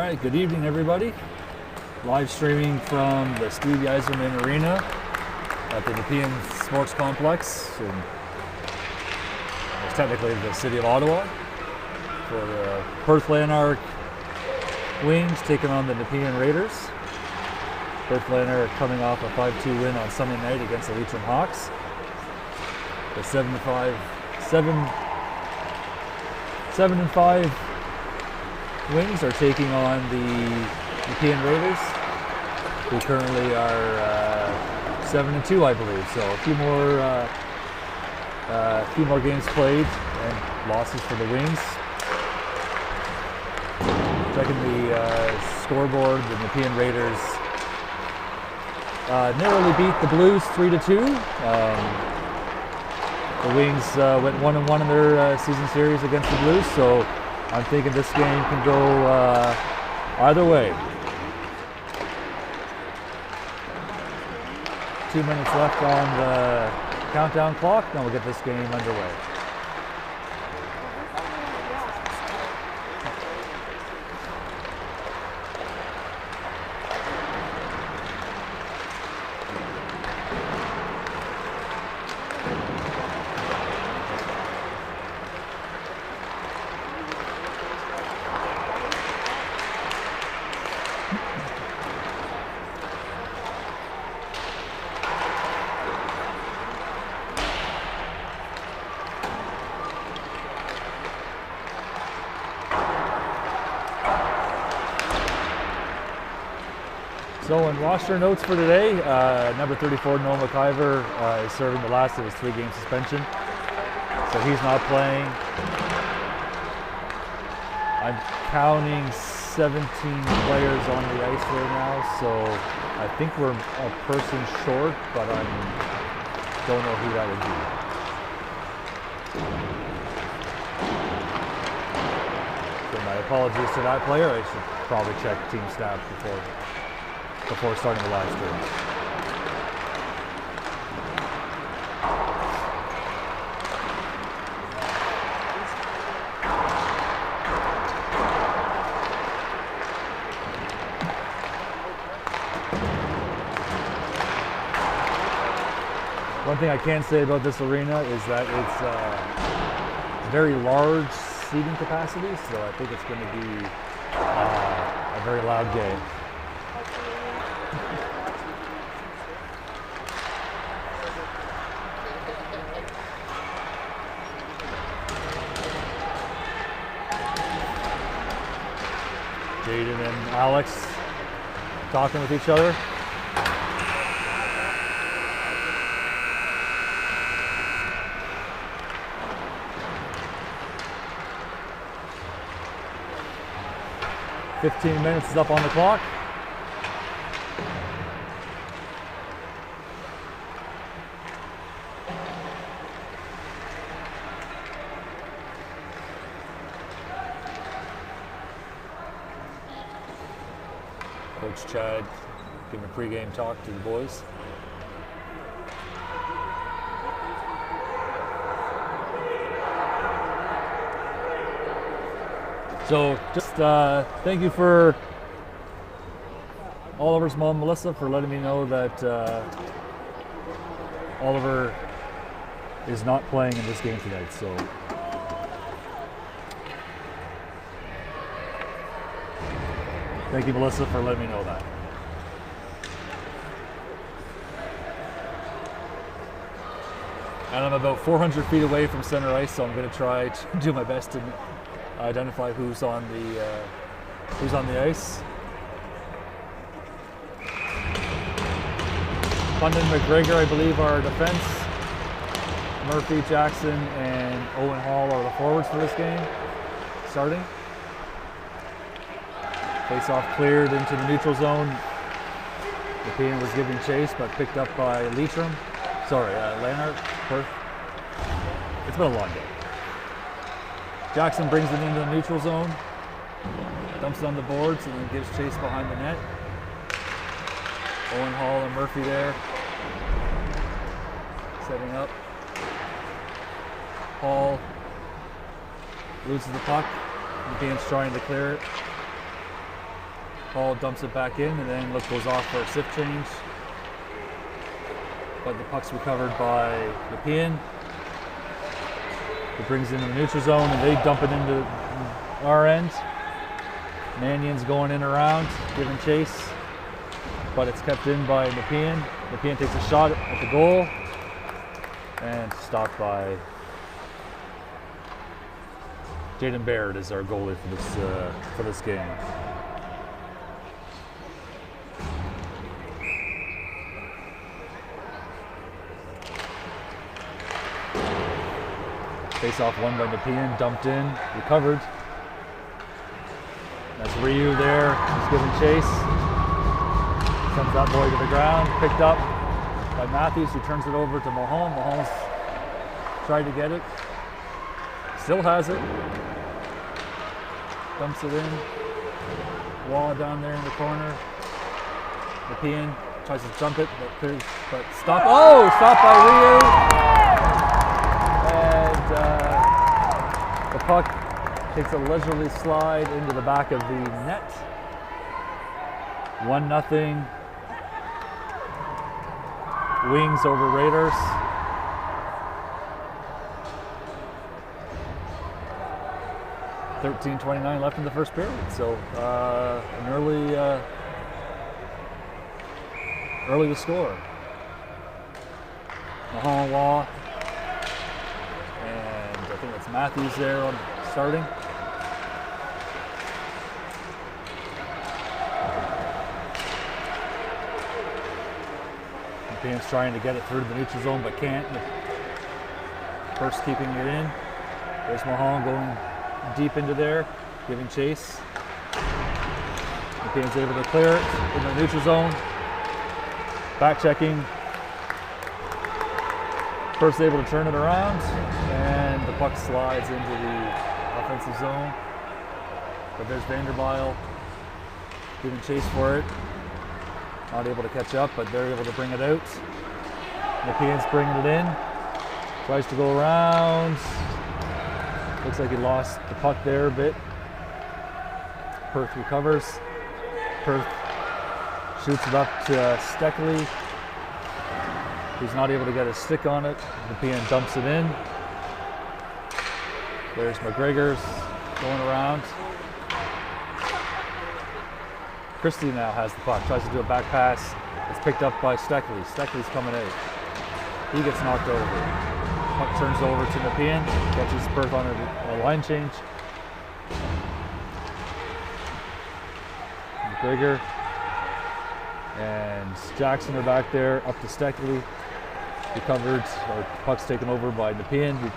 right, good evening everybody. Live streaming from the Steve Yzerman Arena at the Nepean Sports Complex in technically the city of Ottawa for the Perth Lanark Wings taking on the Nepean Raiders. Perth Lanark coming off a 5-2 win on Sunday night against the Leitrim Hawks. The 7-5 Wings are taking on the Nepean Raiders, who currently are 7-2, I believe. So a few more games played and losses for the Wings. Checking the scoreboard, the Nepean Raiders narrowly beat the Blues 3-2. The Wings went 1-1 in their season series against the Blues, so I'm thinking this game can go either way. 2 minutes left on the countdown clock, then we'll get this game underway. So in roster notes for today, number 34, Noah McIver, is serving the last of his 3-game suspension. So he's not playing. I'm counting 17 players on the ice right now, so I think we're a person short, but I don't know who that would be. So my apologies to that player. I should probably check team stats before starting the live stream. One thing I can say about this arena is that it's very large seating capacity, so I think it's going to be a very loud game. Jaden and Alex talking with each other. "15 minutes is up on the clock. Coach Chad giving a pregame talk to the boys. So just thank you for Oliver's mom, Melissa, for letting me know that Oliver is not playing in this game tonight. So thank you, Melissa, for letting me know that. And I'm about 400 feet away from center ice, so I'm going to try to do my best to identify who's on the ice. Pundit and McGregor, I believe, are defense. Murphy, Jackson, and Owen Hall are the forwards for this game. Starting. Face-off cleared into the neutral zone. Nepean was giving chase, but picked up by Leitrim. Sorry, Lanark, Perth. It's been a long day. Jackson brings it into the neutral zone, dumps it on the boards, and then gives chase behind the net. Owen Hall and Murphy there, setting up. Hall loses the puck. Nepean's trying to clear it. Paul dumps it back in, and then Luke goes off for a shift change. But the puck's recovered by Nepean. It brings it into the neutral zone, and they dump it into our end. Mannion's going in around, giving chase, but it's kept in by Nepean. Nepean takes a shot at the goal, and stopped by Jaden Baird is our goalie for this game. Face off won by Nepean, dumped in, recovered. That's Ryu there, he's giving chase. Sends that boy to the ground, picked up by Matthews, who turns it over to Mahone. Mahone's tried to get it, still has it. Dumps it in. Wall down there in the corner. Nepean tries to jump it, but stop. Oh, stopped by Ryu. And the puck takes a leisurely slide into the back of the net. 1-0. Wings over Raiders. .29 left in the first period, so an early to score. Mahone Law, and I think that's Matthews there on starting. Nepean's trying to get it through to the neutral zone, but can't. First keeping it in. There's Mahone going deep into there, giving chase. Nepean's able to clear it in the neutral zone. Back checking. First able to turn it around, and the puck slides into the offensive zone. But there's Vanderbile giving chase for it. Not able to catch up, but they're able to bring it out. Nepean's bringing it in. Tries to go around. Looks like he lost the puck there a bit. Perth recovers. Perth shoots it up to Steckley, who's not able to get a stick on it. Nepean dumps it in. There's McGregor's going around. Christie now has the puck, tries to do a back pass. It's picked up by Steckley. Steckley's coming out. He gets knocked over. Puck turns over to Nepean, catches Perth on a line change. McGregor and Jackson are back there, up to Steckley. Recovered, or puck's taken over by Nepean, who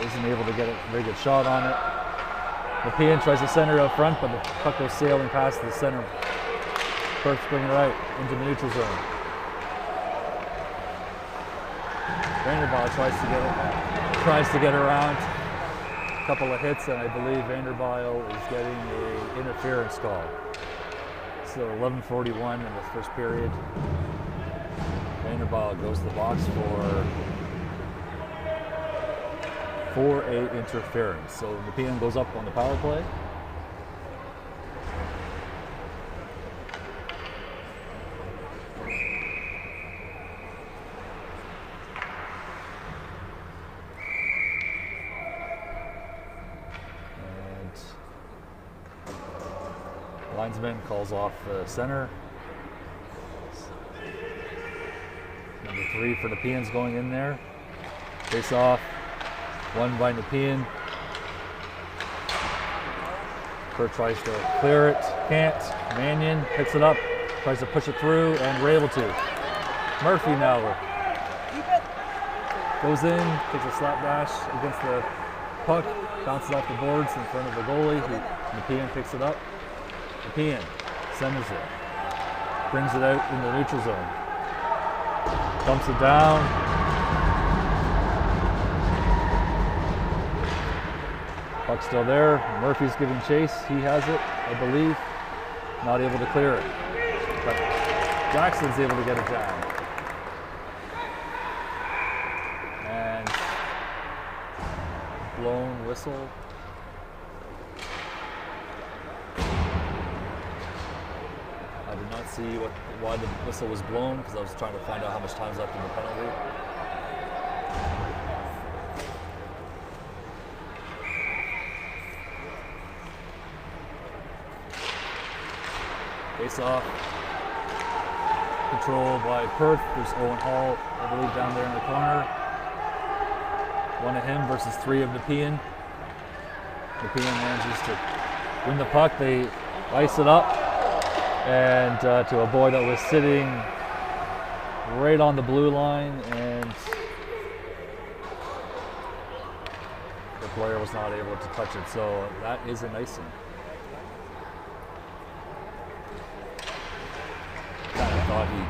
isn't able to get a very good shot on it. Nepean tries to center out front, but the puck goes sailing past the center. Perth bringing it out into the neutral zone. Vanderbile tries to get around. A couple of hits, and I believe Vanderbile is getting an interference call. So 11:41 in the first period. Vanderbile goes to the box for a interference. So Nepean goes up on the power play. Linesman calls off center. Number 3 for Nepean's going in there. Face off, won by Nepean. Kurt tries to clear it, can't. Mannion picks it up, tries to push it through, and we're able to. Murphy now goes in, takes a slap dash against the puck, bounces off the boards in front of the goalie. Nepean picks it up. Nepean centers it, brings it out in the neutral zone, dumps it down. Puck's still there. Murphy's giving chase. He has it, I believe. Not able to clear it, but Jackson's able to get it down. And blown whistle. see why the whistle was blown because I was trying to find out how much time's left in the penalty. Face off. Control by Perth. There's Owen Hall, I believe, down there in the corner. One of him versus 3 of Nepean. Nepean manages to win the puck. They ice it up, and to a boy that was sitting right on the blue line, and the player was not able to touch it. So that is an icing. Kind of thought he.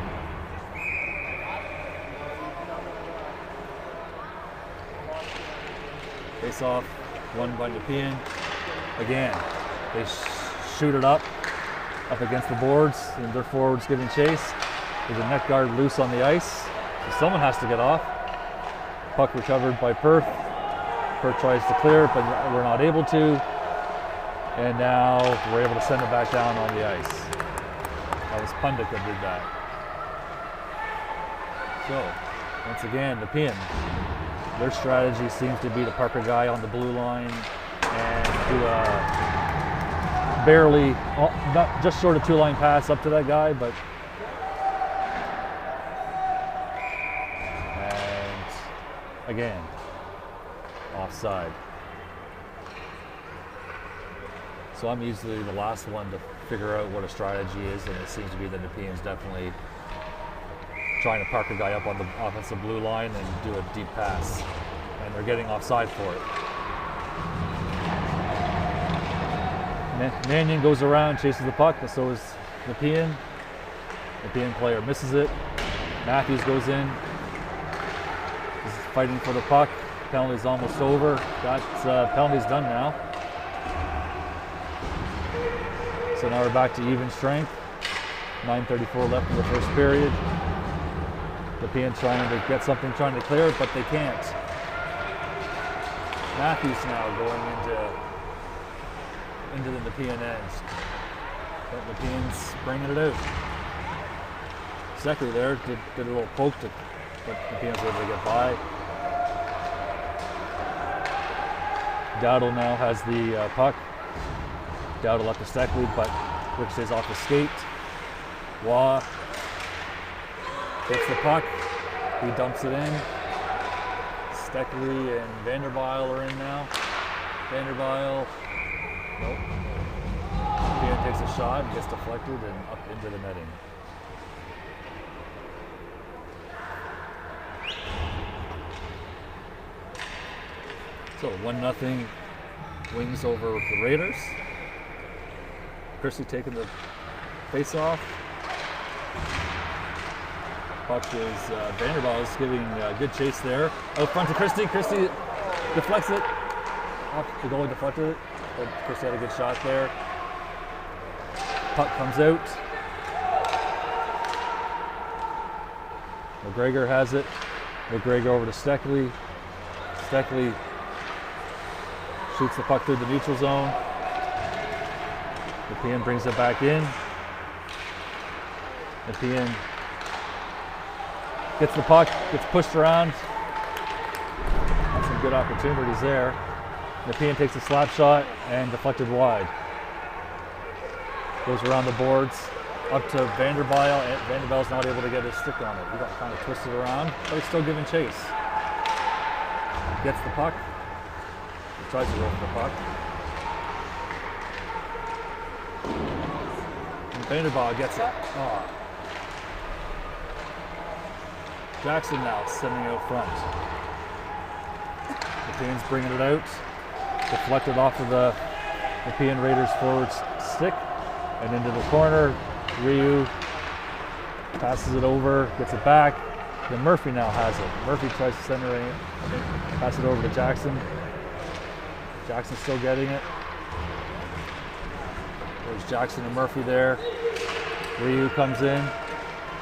Face off, won by Nepean. Again, they shoot it up against the boards, and their forwards giving chase. There's a net guard loose on the ice, so someone has to get off. Puck recovered by Perth. Perth tries to clear it, but we're not able to. And now we're able to send it back down on the ice. That was Pundit that did that. So, once again, Nepean, their strategy seems to be to park a guy on the blue line and do a barely, not just short of 2-line pass up to that guy, but and again, offside. So I'm usually the last one to figure out what a strategy is, and it seems to be that Nepean's definitely trying to park a guy up on the offensive blue line and do a deep pass, and they're getting offside for it. Mannion goes around, chases the puck, but so is Nepean. Nepean player misses it. Matthews goes in. He's fighting for the puck. Penalty's almost over. Penalty's done now. So now we're back to even strength. 9:34 left in the first period. Nepean trying to get something, trying to clear it, but they can't. Matthews now going into the Nepean end. But Nepean's bringing it out. Seckley there did a little poke, but Nepean's able to get by. Dowdle now has the puck. Dowdle up to Seckley, but ricochets off the skate. Waugh gets the puck. He dumps it in. Steckley and Vanderbilt are in now. Vanderbilt. Nope. Nepean takes a shot, gets deflected, and up into the netting. So 1-0 Wings over the Raiders. Christie taking the face-off. Puck is Vanderbilt is giving good chase there. Out front to Christie. Christie deflects it. The goalie deflected it, but Christie had a good shot there. Puck comes out. McGregor has it. McGregor over to Steckley. Steckley shoots the puck through the neutral zone. Nepean brings it back in. Nepean gets the puck, gets pushed around. Had some good opportunities there. Nepean takes a slap shot and deflected wide. Goes around the boards up to Vanderbilt, and Vanderbilt's not able to get his stick on it. He got kind of twisted around, but he's still giving chase. Gets the puck. He tries to go for the puck. And Vanderbilt gets it. Oh. Jackson now sending out front. Nepean's bringing it out. Deflected off of the Nepean Raiders forward stick and into the corner. Ryu passes it over, gets it back. Then Murphy now has it. Murphy tries to center it, pass it over to Jackson. Jackson's still getting it. There's Jackson and Murphy there. Ryu comes in.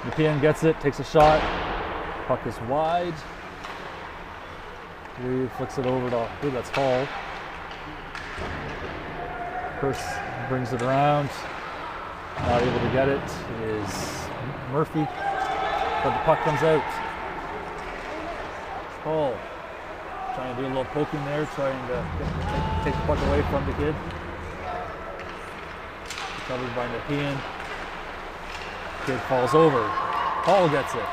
Nepean gets it, takes a shot. Puck is wide. Ryu flicks it over to, I believe that's Hall. Chris brings it around. Not able to get it is Murphy, but the puck comes out. Hall trying to do a little poking there, trying to take the puck away from the kid. Covered by Nepean. Kid falls over. Hall gets it.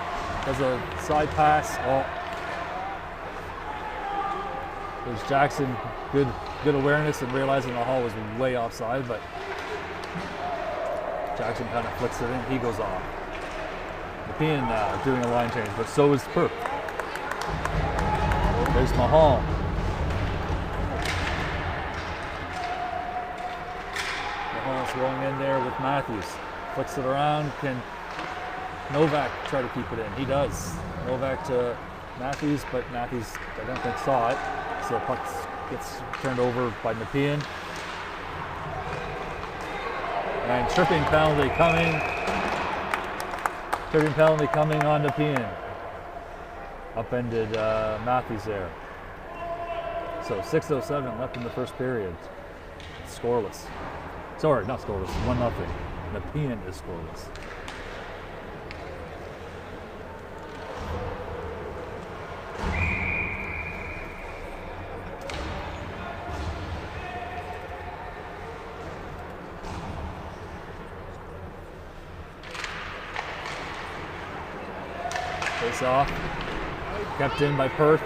Does a side pass. Oh. There's Jackson. Good awareness and realizing the Hall was way offside, but Jackson kind of flicks it in. He goes off. Nepean doing a line change, but so is Perth. There's Mahal. Mahal's going in there with Matthews. Flicks it around. Can Novak try to keep it in? He does. Novak to Matthews, but Matthews, I don't think, saw it. So the puck gets turned over by Nepean. And tripping penalty coming. Tripping penalty coming on Nepean. Upended Matthews there. So 6:07 left in the first period. Scoreless. Sorry, not scoreless. 1-0. Nepean is scoreless. Face off. Kept in by Perth.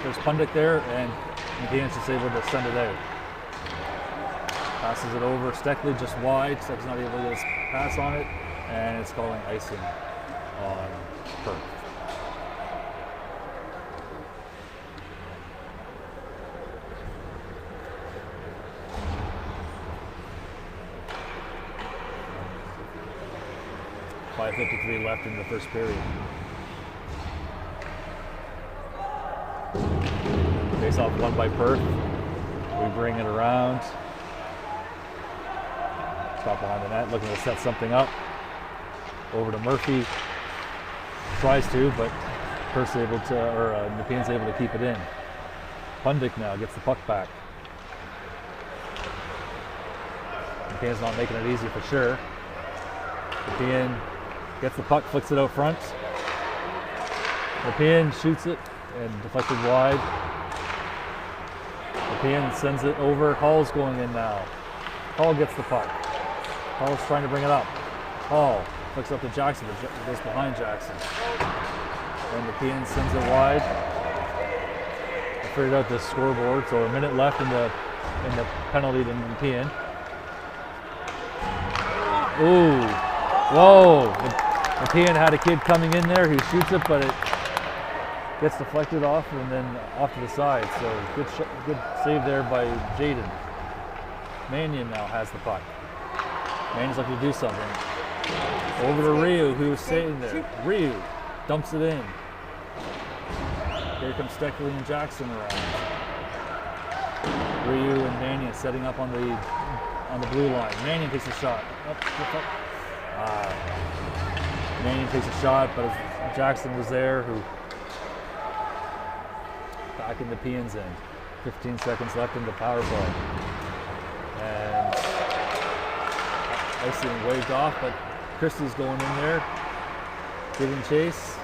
There's Pundit there, and Nepean's just able to send it out. Passes it over. Steckley just wide. Steckley's not able to get his pass on it, and it's calling icing on Perth. .5:53 left in the first period. Face off won by Perth. We bring it around. Top behind the net, looking to set something up. Over to Murphy. Tries to, but Perth's able to, or Nepean's able to keep it in. Pundik now gets the puck back. Nepean's not making it easy for sure. Nepean gets the puck, flicks it out front. Nepean shoots it and deflected wide. Nepean sends it over. Hall's going in now. Hall gets the puck. Hall's trying to bring it up. Hall flicks up to Jackson, but goes behind Jackson. And Nepean sends it wide. I figured out the scoreboard, so a minute left in the penalty to Nepean. Ooh, whoa! Nepean had a kid coming in there. He shoots it, but it gets deflected off and then off to the side. So good save there by Jaden. Mannion now has the puck. Mannion's looking to do something. Over to Ryu, who was sitting there. Ryu dumps it in. Here comes Steckley and Jackson around. Ryu and Mannion setting up on the blue line. Mannion takes a shot. Mannion takes a shot, but Jackson was there, who back in Nepean's end. 15 seconds left in the power play. And icing waved off, but Christie's going in there, giving chase.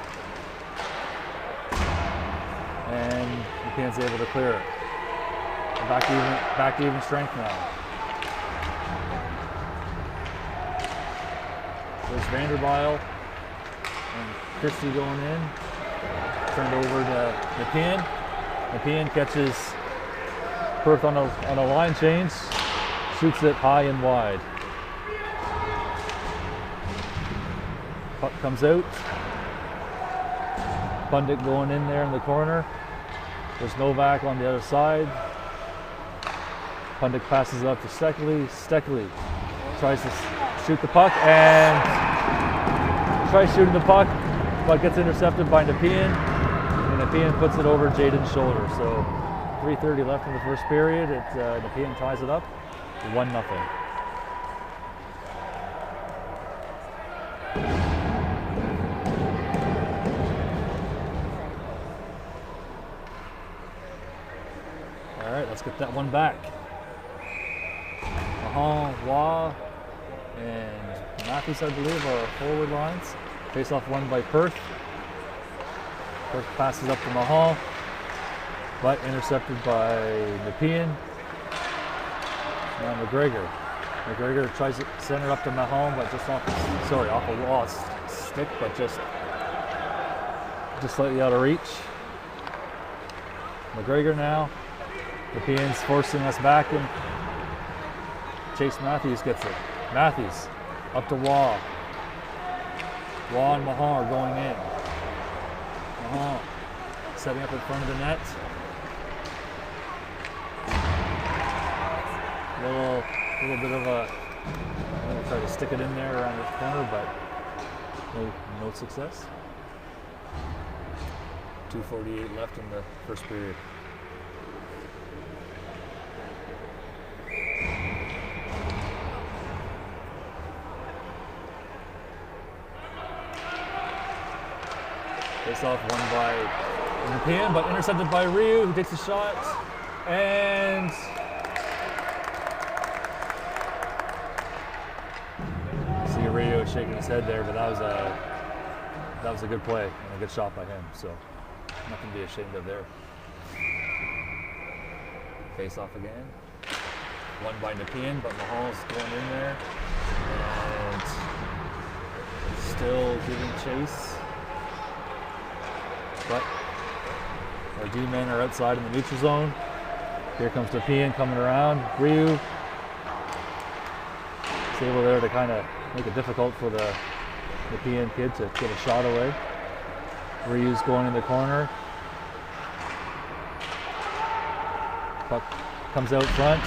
And Nepean's able to clear it. Back to even strength now. There's Vanderbile and Christie going in. Turned over to Nepean. Nepean catches Perth on a line change. Shoots it high and wide. Puck comes out. Pundit going in there in the corner. There's Novak on the other side. Pundit passes it up to Steckley. Steckley tries to shoot the puck and tries shooting the puck, but gets intercepted by Nepean. And Nepean puts it over Jaden's shoulder. So 3:30 left in the first period. Nepean ties it up 1-0. All right, let's get that one back. Wah and Matthews, I believe, are our forward lines. Face-off won by Perth. Perth passes up to Mahal, but intercepted by Nepean. Now McGregor. McGregor tries to center up to Mahal, but just off a wall stick, but just slightly out of reach. McGregor now. Nepean's forcing us back, and Chase Matthews gets it. Matthews up to Waugh. Waugh and Mahal are going in. Mahal setting up in front of the net. Little bit of a, I'm gonna try to stick it in there around this corner, but no success. 2:48 left in the first period. Face off won by Nepean, but intercepted by Ryu, who takes a shot, and see Ryu shaking his head there, but that was a good play and a good shot by him, so nothing to be ashamed of there. Face off again, won by Nepean, but Mahal's going in there and still giving chase. But our D-men are outside in the neutral zone. Here comes Nepean coming around. Ryu is able there to kind of make it difficult for the Nepean kid to get a shot away. Ryu's going in the corner. Puck comes out front.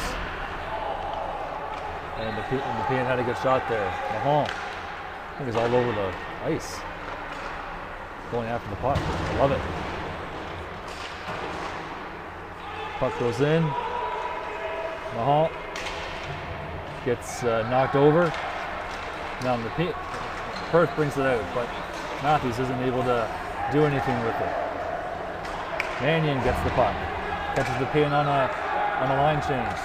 And Nepean had a good shot there. Mahal, I think, is all over the ice, going after the puck. I love it. Puck goes in. Mahal gets knocked over. Now Perth brings it out, but Matthews isn't able to do anything with it. Mannion gets the puck, catches the pin on a line change.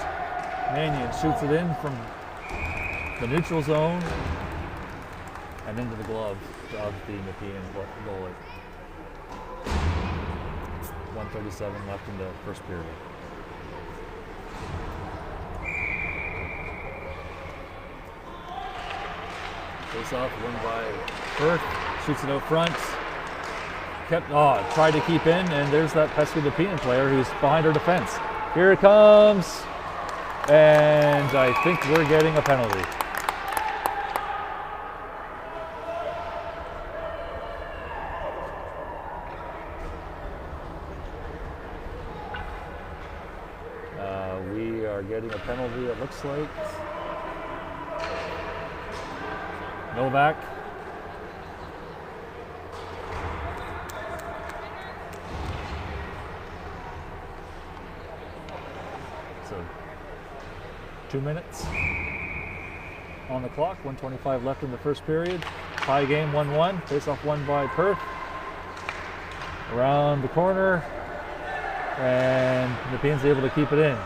Mannion shoots it in from the neutral zone and into the glove of the Nepean goalie. 1:37 left in the first period. Face off, won by Perth. Shoots it out front. Tried to keep in, and there's that pesky Nepean player who's behind our defense. Here it comes, and I think we're getting a penalty. We are getting a penalty, it looks like. Novak. So 2 minutes on the clock, 1:25 left in the first period. Tie game, 1-1. Face-off won by Perth. Around the corner, and Nepean's able to keep it in.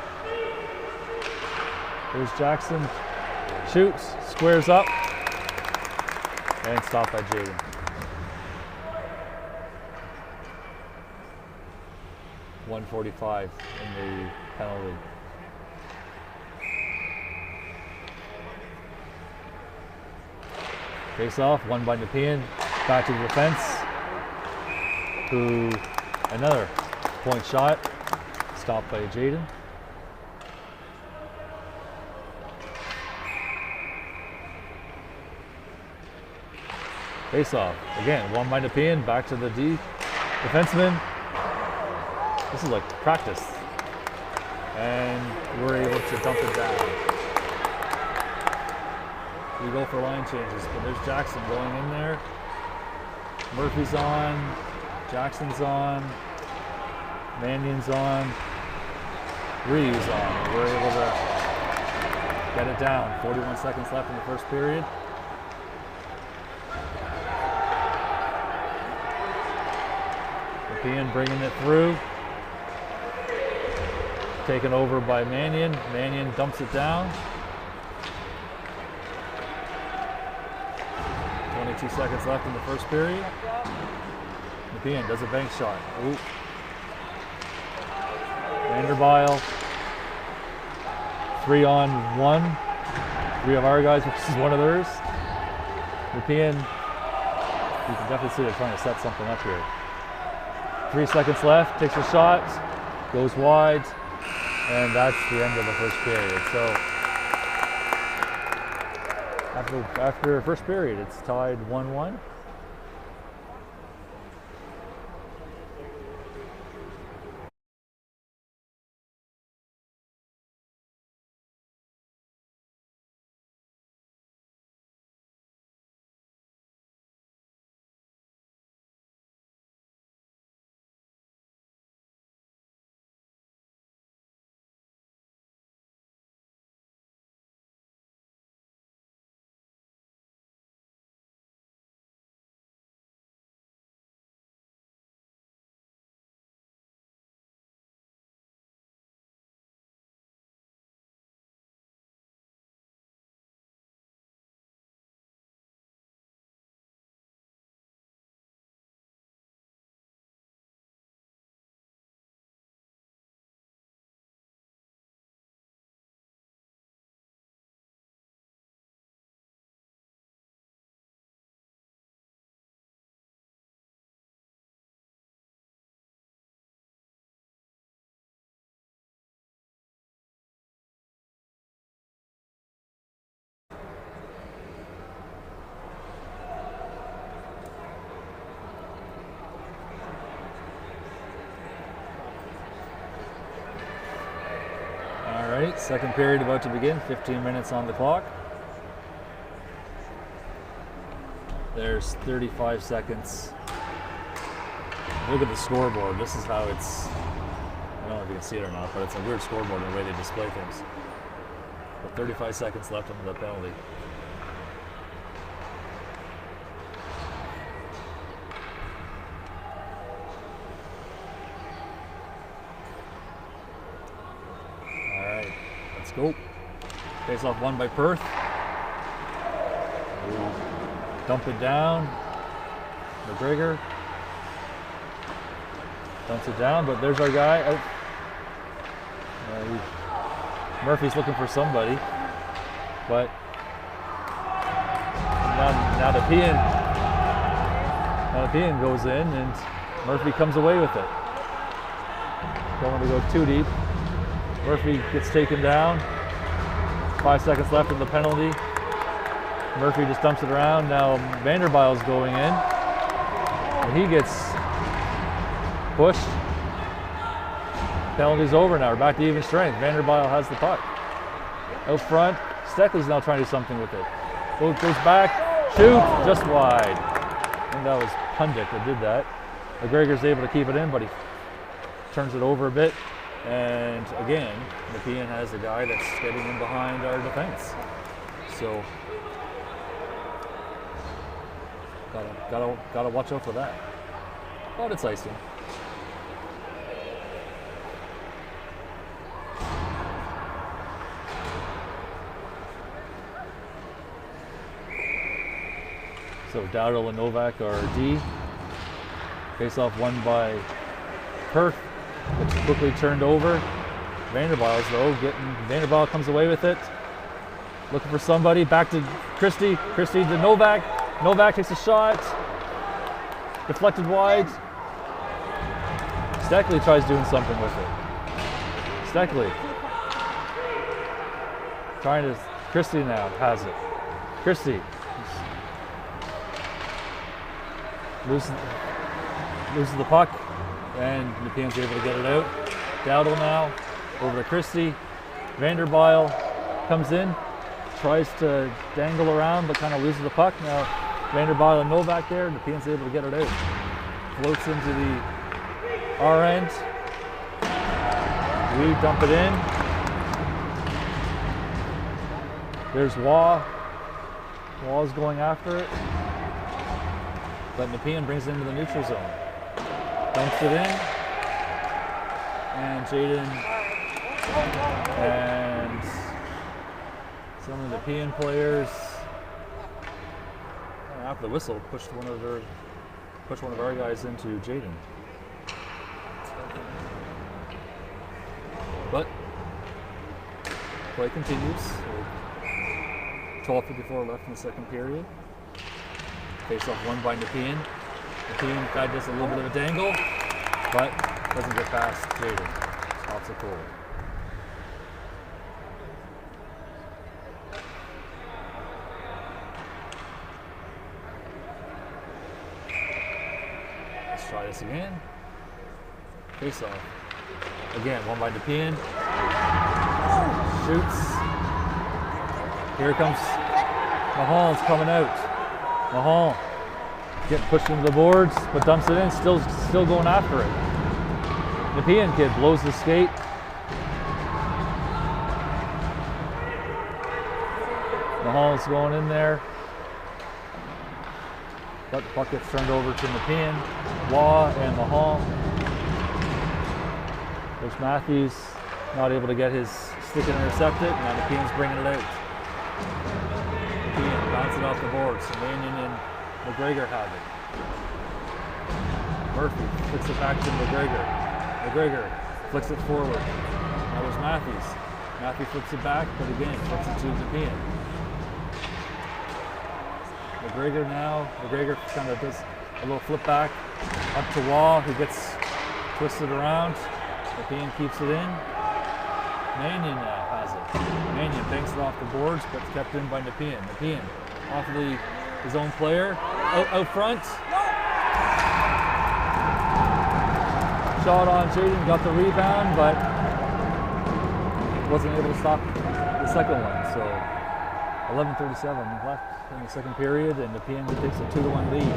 There's Jackson, shoots, squares up, and stopped by Jaden. .145 in the penalty. Face off, won by Nepean, back to the defense, who, another point shot, stopped by Jaden. Face off, again, won by Nepean, back to the defenseman. This is like practice. And we're able to dump it down. We go for line changes, but there's Jackson going in there. Murphy's on, Jackson's on, Mannion's on, Reeves on. We're able to get it down. 41 seconds left in the first period. Nepean bringing it through. Taken over by Mannion. Mannion dumps it down. 2 seconds left in the first period. Nepean does a bank shot. Ooh. Vanderbilt. 3-on-1. 3 of our guys versus 1 of theirs. Nepean, you can definitely see they're trying to set something up here. 3 seconds left, takes a shot, goes wide, and that's the end of the first period. So after first period, it's tied 1-1. Alright, second period about to begin, 15 minutes on the clock. There's 35 seconds. Look at the scoreboard. This is how it's, I don't know if you can see it or not, but it's a weird scoreboard in the way they display things. But 35 seconds left on the penalty. Go. Face off won by Perth. Ooh. Dump it down. McGregor dumps it down, but there's our guy. Oh. Murphy's looking for somebody, but now Nepean goes in, and Murphy comes away with it. Don't want to go too deep. Murphy gets taken down. 5 seconds left in the penalty. Murphy just dumps it around. Now Vanderbilt's going in. And he gets pushed. Penalty's over now. We're back to even strength. Vanderbilt has the puck. Out front, Steckley's now trying to do something with it. Goes back, shoot, just wide. I think that was Pundit that did that. McGregor's able to keep it in, but he turns it over a bit. And again, Nepean has a guy that's getting in behind our defense. So gotta watch out for that. But it's icing. So Dowdle and Novak are D. Face off won by Perth. It's quickly turned over. Vanderbilt though Vanderbilt comes away with it. Looking for somebody. Back to Christie. Christie to Novak. Novak takes a shot. Deflected wide. Steckley tries doing something with it. Steckley. Trying to. Christie now has it. Christie. Loses the puck. And Nepean's able to get it out. Dowdle now over to Christie. Vanderbilt comes in, tries to dangle around, but kind of loses the puck. Now Vanderbilt and Novak there. Nepean's able to get it out. Floats into the R end. We dump it in. There's Waugh. Waugh's going after it. But Nepean brings it into the neutral zone. Dumps it in, and Jaden and some of the Nepean players are after the whistle, pushed one of our guys into Jaden. But play continues. 12:54 left in the second period. Face off won by Nepean. Nepean tried just a little bit of a dangle, but doesn't get past Jaden. Stops the goal. Let's try this again. Face off. Again, won by Nepean. Shoots. Here comes Mahon's coming out. Mahon getting pushed into the boards, but dumps it in, still going after it. Nepean kid blows the skate. Mahon's going in there. But the puck gets turned over to Nepean. Waugh and Mahon. There's Matthews, not able to get his stick and intercept it. Now Nepean's bringing it out. Nepean bounces it off the boards. Mannion and McGregor have it. Murphy flicks it back to McGregor. McGregor flicks it forward. Now there's Matthews. Matthews flips it back, but again, flips it to Nepean. McGregor now. McGregor kind of does a little flip back up to Waugh, who gets twisted around. Nepean keeps it in. Mannion now has it. Mannion banks it off the boards, but it's kept in by Nepean. Nepean off of his own player. Out front. Shot on Jaden, got the rebound, but wasn't able to stop the second one. So 11:37 left in the second period, and Nepean takes a 2-1 lead.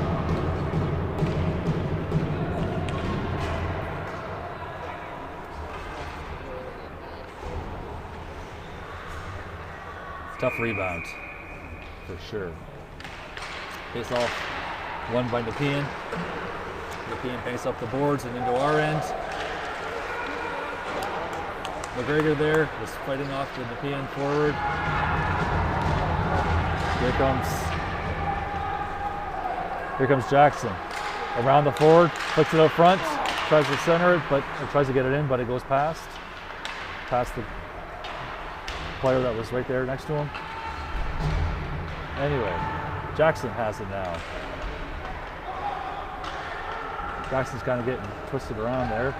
Tough rebound, for sure. Face off, won by Nepean. Nepean banks up the boards and into our end. McGregor there was fighting off the Nepean forward. Here comes Jackson. Around the forward, puts it up front, tries to center it, but tries to get it in, but it goes past the player that was right there next to him. Anyway, Jackson has it now. Jackson's kind of getting twisted around there.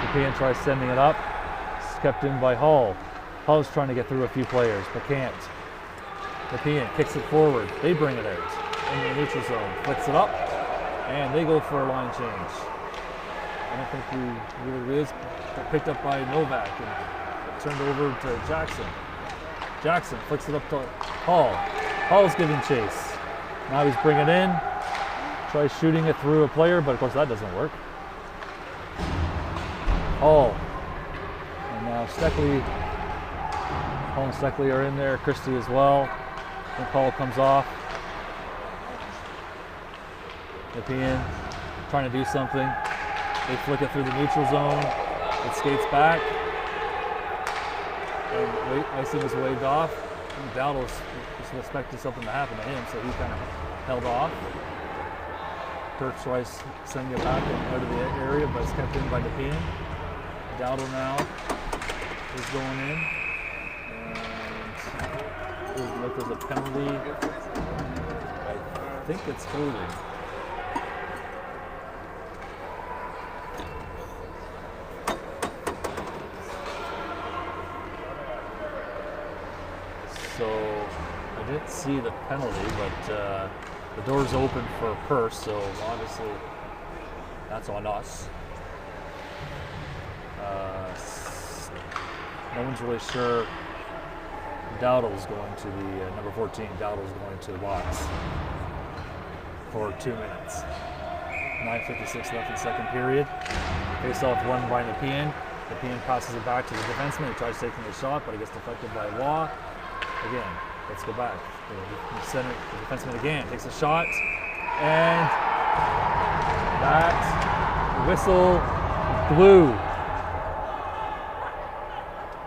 Nepean tries sending it up. It's kept in by Hull. Hull's trying to get through a few players, but can't. Nepean kicks it forward. They bring it out in the neutral zone. Flicks it up, and they go for a line change. I don't think we realized, picked up by Novak and turned over to Jackson. Jackson flicks it up to Hull. Hull's giving chase. Now he's bringing it in. Tries shooting it through a player, but of course that doesn't work. Hull. And now Steckley. Hull and Steckley are in there. Christie as well. The call comes off. Nepean trying to do something. They flick it through the neutral zone. It skates back. And icing was waved off. Dowdle was expecting something to happen to him, so he kind of held off. Kirk tries sending it back out of the area, but it's kept in by Nepean. Dowdle now is going in. And look, there's a penalty. I think it's holding. So I didn't see the penalty, but the door's open for Perth, so obviously that's on us. No one's really sure. Dowdle's going to the number 14. Dowdle's going to the box for 2 minutes. 9:56 left in the second period. Face-off won by Nepean. Nepean passes it back to the defenseman. He tries taking the shot, but he gets deflected by Waugh. Again, let's go back. The defenseman again takes a shot, and that whistle blew.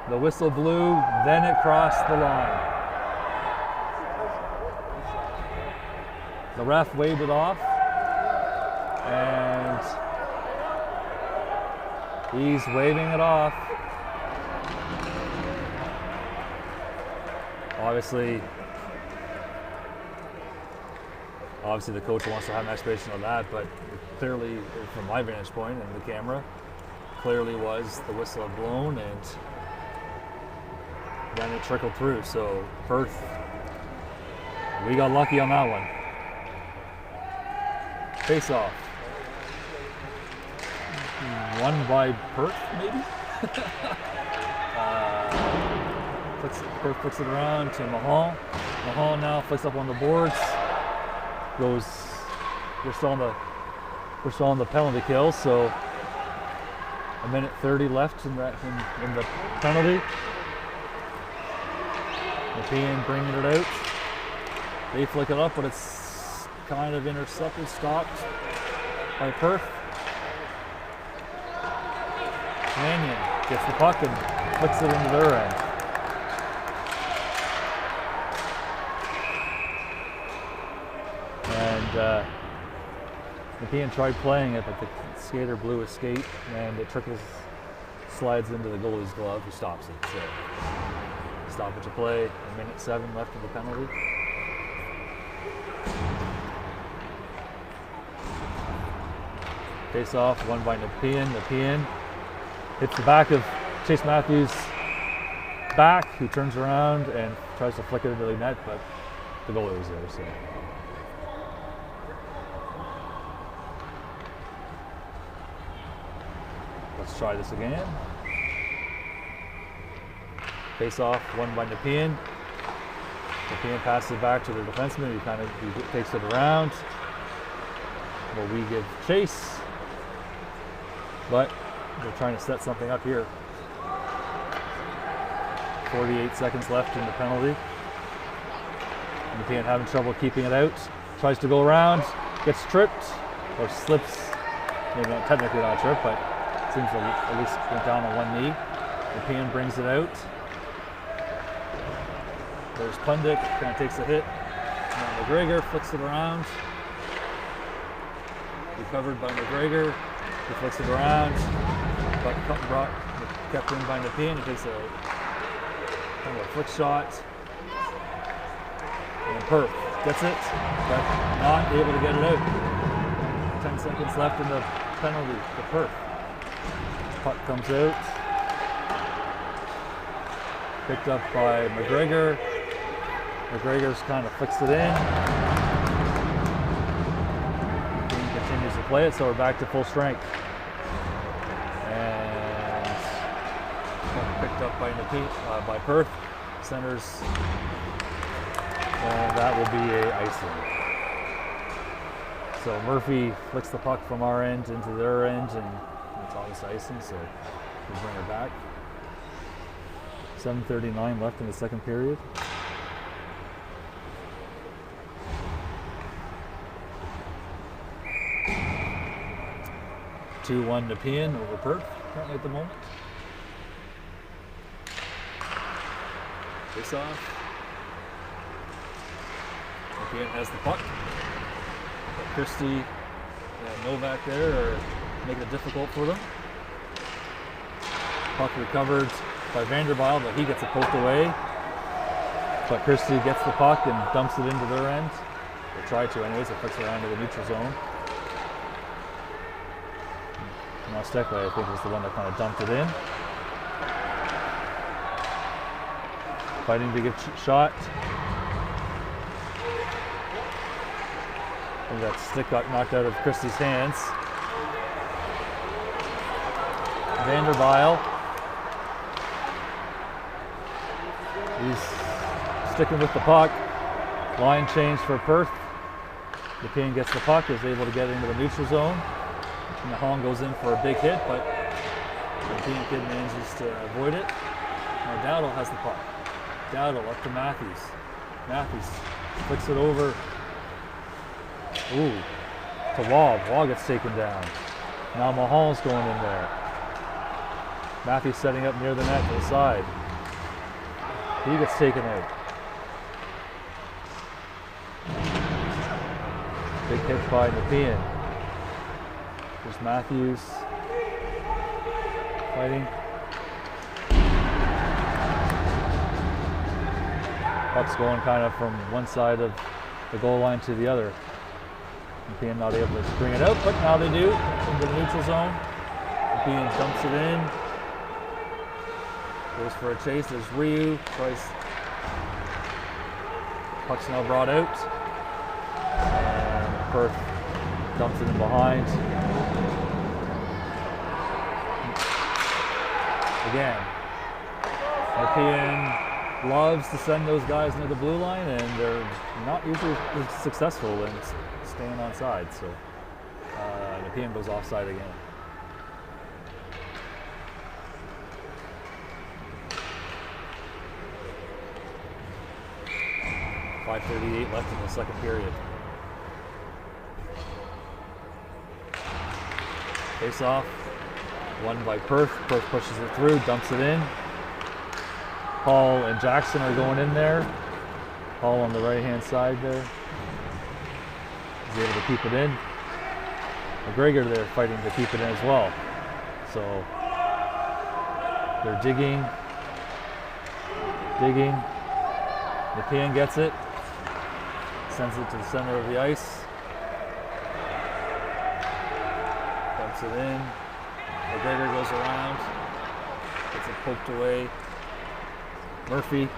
The whistle blew, then it crossed the line. The ref waved it off, and he's waving it off. Obviously the coach wants to have an explanation of that, but clearly, from my vantage point and the camera, clearly was the whistle had blown, and then it trickled through. So Perth, we got lucky on that one. Face off. Won by Perth, maybe? Perth flicks it around to Mahal. Mahal now flicks up on the boards. We're still on the penalty kill, so a minute 30 left in the penalty. Nepean bringing it out. They flick it up, but it's kind of intercepted, stopped by Perth. Mannion gets the puck and flicks it into their end. And Nepean tried playing it, but the skater blew his skate, and it slides into the goalie's glove, who stops it. So stoppage of play, a minute 7 left of the penalty. Face off, won by Nepean. Nepean hits the back of Chase Matthews' back, who turns around and tries to flick it into the net, but the goalie was there. So. Let's try this again. Face off, won by Nepean. Nepean passes it back to the defenseman. He takes it around. Well, we give chase, but they're trying to set something up here. 48 seconds left in the penalty. Nepean having trouble keeping it out. Tries to go around, gets tripped, or slips. Maybe not technically not tripped, but seems to at least went down on one knee. Nepean brings it out. There's Pundick, kind of takes a hit. Now McGregor flicks it around. Recovered by McGregor. He flicks it around. But kept in by Nepean. He takes a kind of a flick shot. And Perth gets it, but not able to get it out. 10 seconds left in the penalty to Perth. Puck comes out. Picked up by McGregor. McGregor's kind of flicks it in. Team continues to play it, so we're back to full strength. And picked up by Perth. Centers. And that will be a icing. So Murphy flicks the puck from our end into their end, and it's obviously icing, so we bring it back. 7:39 left in the second period. (2-1) Nepean over Perth currently at the moment. Face off. Nepean has the puck. But Christie and Novak there are making it difficult for them. Puck recovered by Vanderbilt, but he gets it poked away. But Christie gets the puck and dumps it into their end. They try to anyways, it flicks around to the neutral zone. Stekle, I think, was the one that kind of dumped it in. Fighting to get shot. And that stick got knocked out of Christie's hands. Vanderbilt. He's sticking with the puck. Line change for Perth. Nepean gets the puck, is able to get into the neutral zone. And the Hong goes in for a big hit, but the Nepean kid manages to avoid it. Now Dowdle has the puck. Dowdle up to Matthews. Matthews flicks it over. Ooh, to Wall. Wall gets taken down. Now Mahal's going in there. Matthews setting up near the net to the side. He gets taken out. hit by Nepean. There's Matthews fighting. Puck's going kind of from one side of the goal line to the other. Nepean not able to bring it out, but now they do into the neutral zone. Nepean dumps it in. Goes for a chase. There's Ryu. Tries. Puck's now brought out. And Perth dumps it in behind. Again, Nepean loves to send those guys near the blue line, and they're not usually successful in staying on side. So Nepean goes offside again. .5:38 left in the second period. Face off, won by Perth. Perth pushes it through, dumps it in. Paul and Jackson are going in there. Paul on the right-hand side there. He's able to keep it in. McGregor there fighting to keep it in as well. So they're digging. Nepean gets it. Sends it to the center of the ice. Dumps it in. McGregor goes around. Gets it poked away. Murphy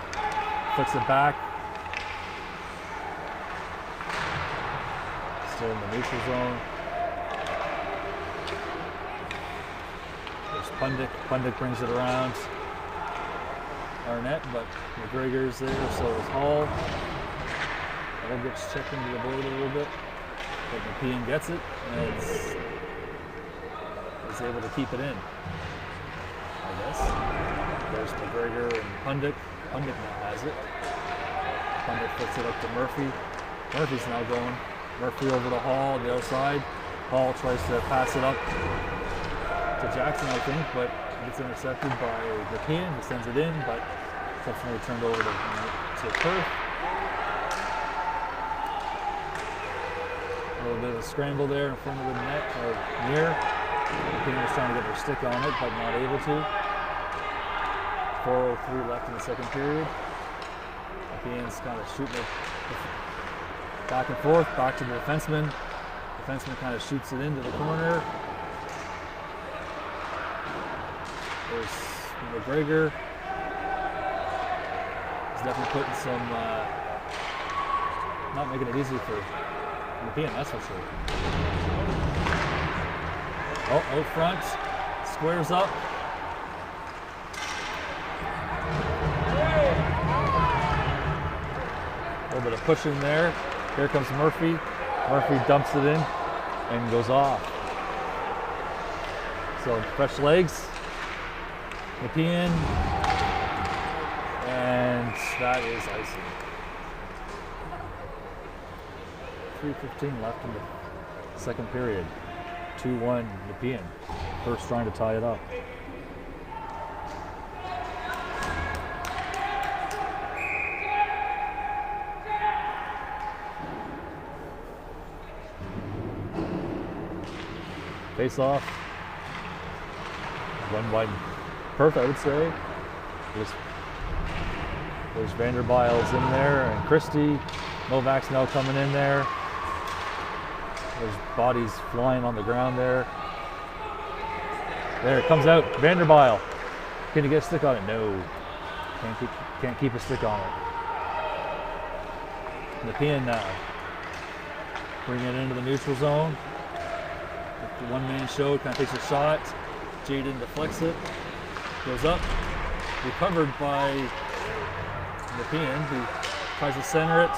flicks it back. Still in the neutral zone. There's Pundick. Pundick brings it around Arnett, but McGregor's there, so is Hall. Hall gets checked into the board a little bit, but Nepean gets it and is able to keep it in, I guess. There's McGregor and Pundick. Pundick now has it. Pundick flips it up to Murphy. Murphy's now going. Murphy over to Hall on the outside. Hall tries to pass it up to Jackson, I think, but gets intercepted by Nepean, who sends it in, but subsequently turned over to Perth. A little bit of a scramble there in front of the net, or near. Nepean was trying to get their stick on it, but not able to. 4:03 left in the second period. Nepean's kind of shooting it back and forth, back to the defenseman. Defenseman kind of shoots it into the corner. There's McGregor. He's definitely putting some, not making it easy for Nepean, that's for sure. Oh, out front, squares up. A little bit of pushing there. Here comes Murphy. Murphy dumps it in and goes off. So fresh legs. Nepean, and that is icing. 3:15 left in the second period. 2-1 Nepean. First trying to tie it up. Face off. One wide. Perth, I would say. There's Vanderbiles in there, and Christie. Novak's now coming in there. There's bodies flying on the ground there. There, it comes out. Vanderbile. Can you get a stick on it? No. Can't keep a stick on it. Nepean now. Bring it into the neutral zone. The one-man show, kind of takes a shot. Jaden deflects it. Goes up, recovered by Nepean, who tries to center it,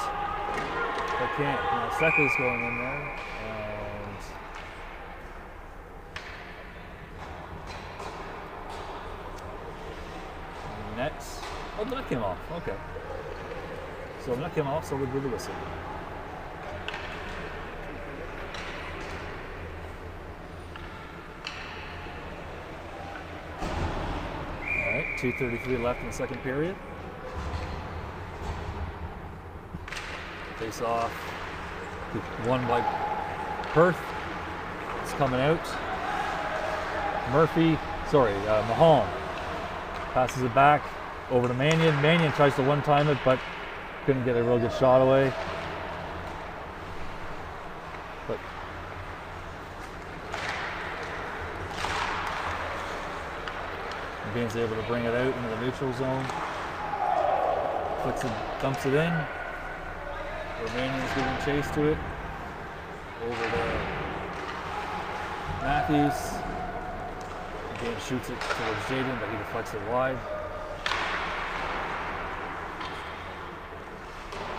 but can't. Now Seckley's going in there, and Nets. Oh, the net came off. Okay. So the net came off, so we'll give a whistle. All right, 2:33 left in the second period. Face off. Won by Perth is coming out. Mahone passes it back over to Mannion. Mannion tries to one-time it, but couldn't get a real good shot away. But Nepean's able to bring it out into the neutral zone. Flicks it, dumps it in. Mannion's giving chase to it. Over to Matthews. Nepean shoots it towards Jaden, but he deflects it wide.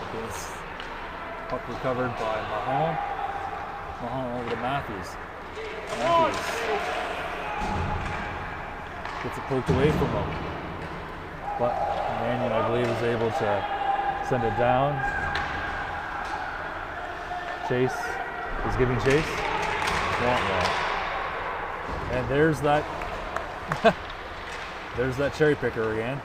Nepean's puck recovered by Mahone. Mahone over to Matthews. Matthews gets it poked away from him. But Mannion, I believe, is able to send it down. Chase is giving chase. And there's that there's that cherry picker again.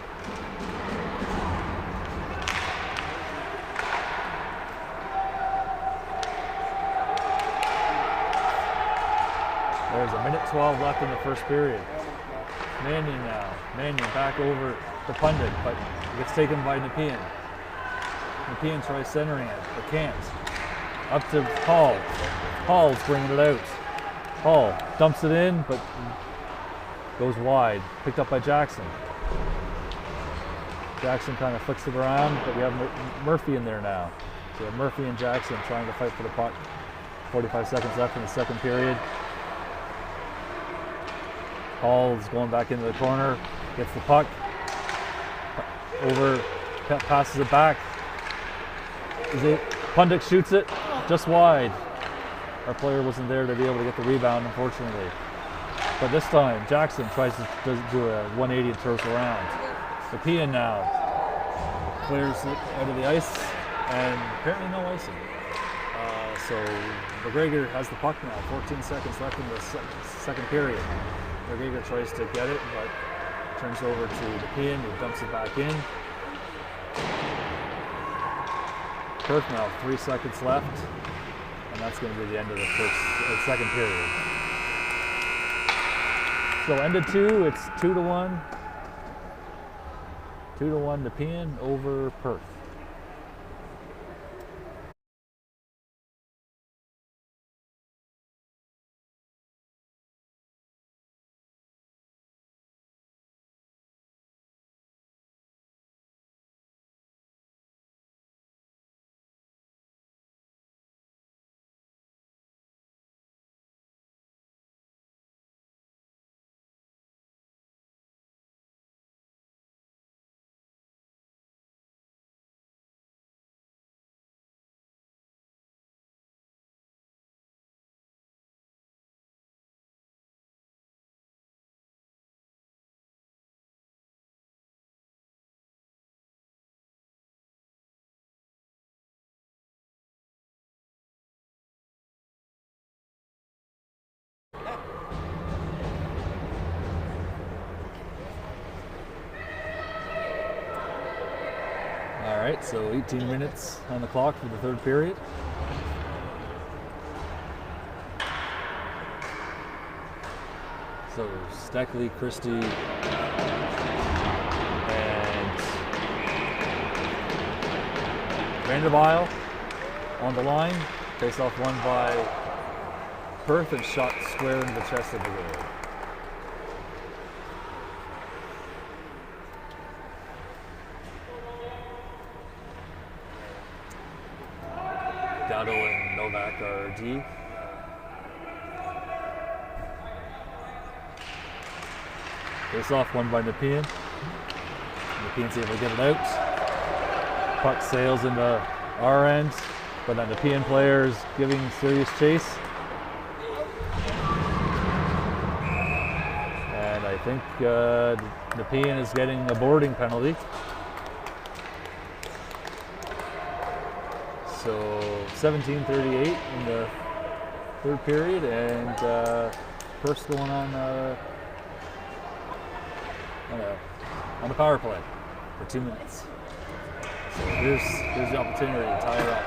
There's a minute 12 left in the first period. Mannion now. Mannion back over to Pundit, but gets taken by Nepean. Nepean tries centering it, but can't. Up to Hall. Hall's bringing it out. Hall dumps it in, but goes wide. Picked up by Jackson. Jackson kind of flicks it around, but we have Murphy in there now. So we have Murphy and Jackson trying to fight for the puck. 45 seconds left in the second period. Hall's going back into the corner, gets the puck. Over, passes it back. Pundit shoots it just wide. Our player wasn't there to be able to get the rebound, unfortunately. But this time, Jackson tries to do a 180 and throws around. Nepean now clears it out of the ice, and apparently no icing. So McGregor has the puck now. 14 seconds left in the second period. McGregor tries to get it, but turns over to Nepean, who dumps it back in. Perth now, 3 seconds left, and that's going to be the end of the second period. So ended 2, it's 2-1. 2-1 Nepean over Perth. All right, so 18 minutes on the clock for the third period. So Steckley, Christie, and Vanderbilt on the line. Face-off won by Perth and shot square into the chest of the goal. Dowdo and Novak are D. Face-off won by Nepean. Nepean's able to get it out. Puck sails into our end, but that Nepean player is giving serious chase. And I think Nepean is getting a boarding penalty. So 17:38 in the third period, and Perth's going on the power play for 2 minutes. So here's the opportunity to tie her up.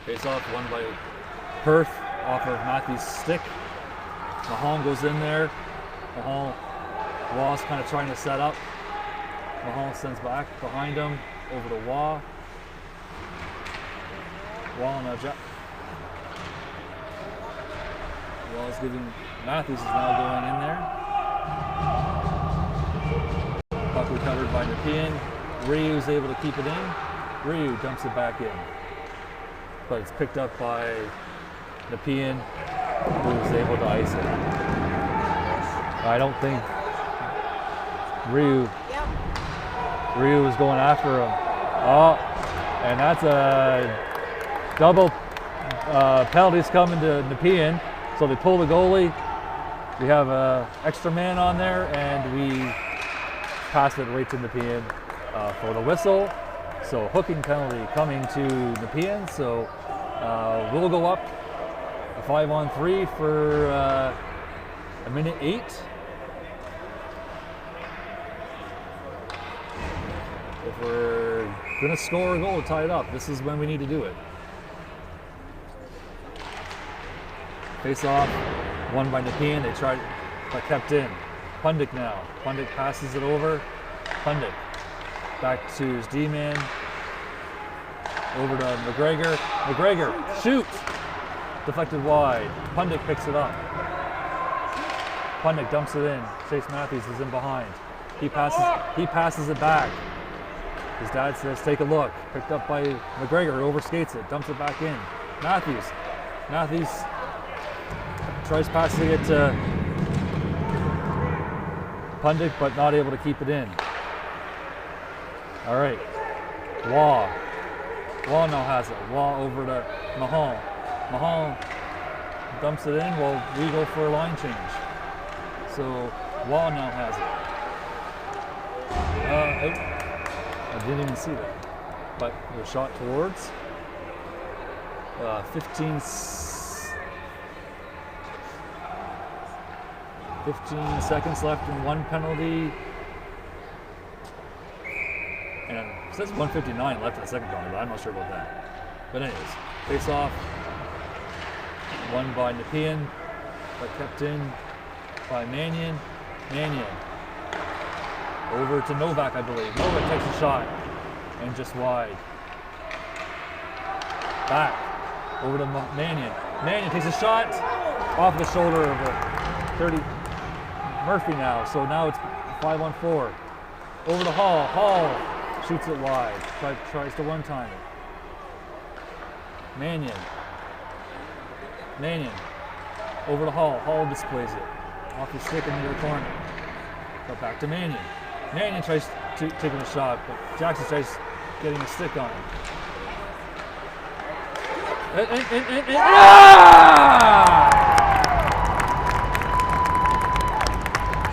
Face off, won by Perth off of Matthew's stick. Mahon goes in there. Mahon, Wah's kind of trying to set up. Mahon sends back behind him over to Wah. Wah now Wah's giving, Matthews is now going in there. Puck recovered by Nepean. Ryu's able to keep it in. Ryu dumps it back in. But it's picked up by Nepean, who's able to ice it. I don't think Ryu was going after him. Oh, and that's a double penalties coming to Nepean. So they pull the goalie. We have an extra man on there, and we pass it right to Nepean for the whistle. So hooking penalty coming to Nepean. So we'll go up a 5-on-3 for a minute 8. If we're gonna score a goal to tie it up, this is when we need to do it. Face off, won by Nepean. They tried, but kept in. Pundik now. Pundik passes it over. Pundik back to his D-man. Over to McGregor. McGregor, shoot! Deflected wide. Pundik picks it up. Pundik dumps it in. Chase Matthews is in behind. He passes it back. His dad says, take a look. Picked up by McGregor, overskates it, dumps it back in. Matthews tries passing it to Pundik, but not able to keep it in. All right, Wah now has it. Wah over to Mahon. Mahon dumps it in while we go for a line change. So Wah now has it. I didn't even see that, but it was shot towards 15 seconds left in one penalty, and it says 1:59 left in the second penalty, but I'm not sure about that. But anyways, face off, won by Nepean, but kept in by Mannion. Over to Novak, I believe. Novak takes a shot and just wide. Back over to Mannion. Mannion takes a shot off the shoulder of a 30 Murphy now. So now it's 5-on-4. Over to Hall. Hall shoots it wide. Tries to one-time it. Mannion. Over to Hall. Hall displays it. Off the stick into the corner. But back to Mannion. Mannion tries taking a shot, but Jackson tries getting a stick on him.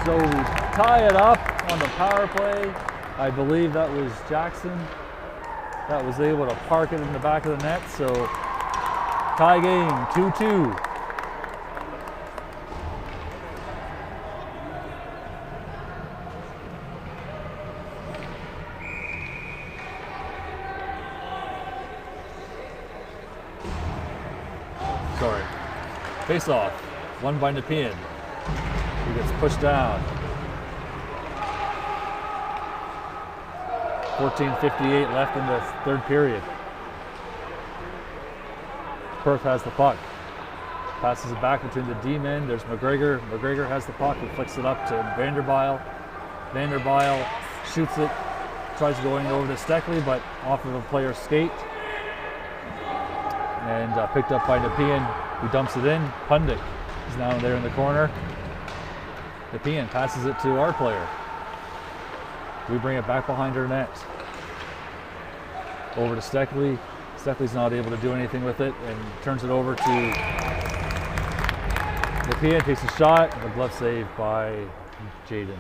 So we tie it up on the power play. I believe that was Jackson that was able to park it in the back of the net. So tie game, 2-2. Face off, won by Nepean. He gets pushed down. 14:58 left in the third period. Perth has the puck. Passes it back between the D-men. There's McGregor. McGregor has the puck. He flicks it up to Vanderbyle. Vanderbyle shoots it. Tries going over to Steckley, but off of a player's skate. And picked up by Nepean, who dumps it in. Pundik is now there in the corner. Nepean passes it to our player. We bring it back behind our net. Over to Steckley. Steckley's not able to do anything with it and turns it over to Nepean. Takes a shot. A glove save by Jaden.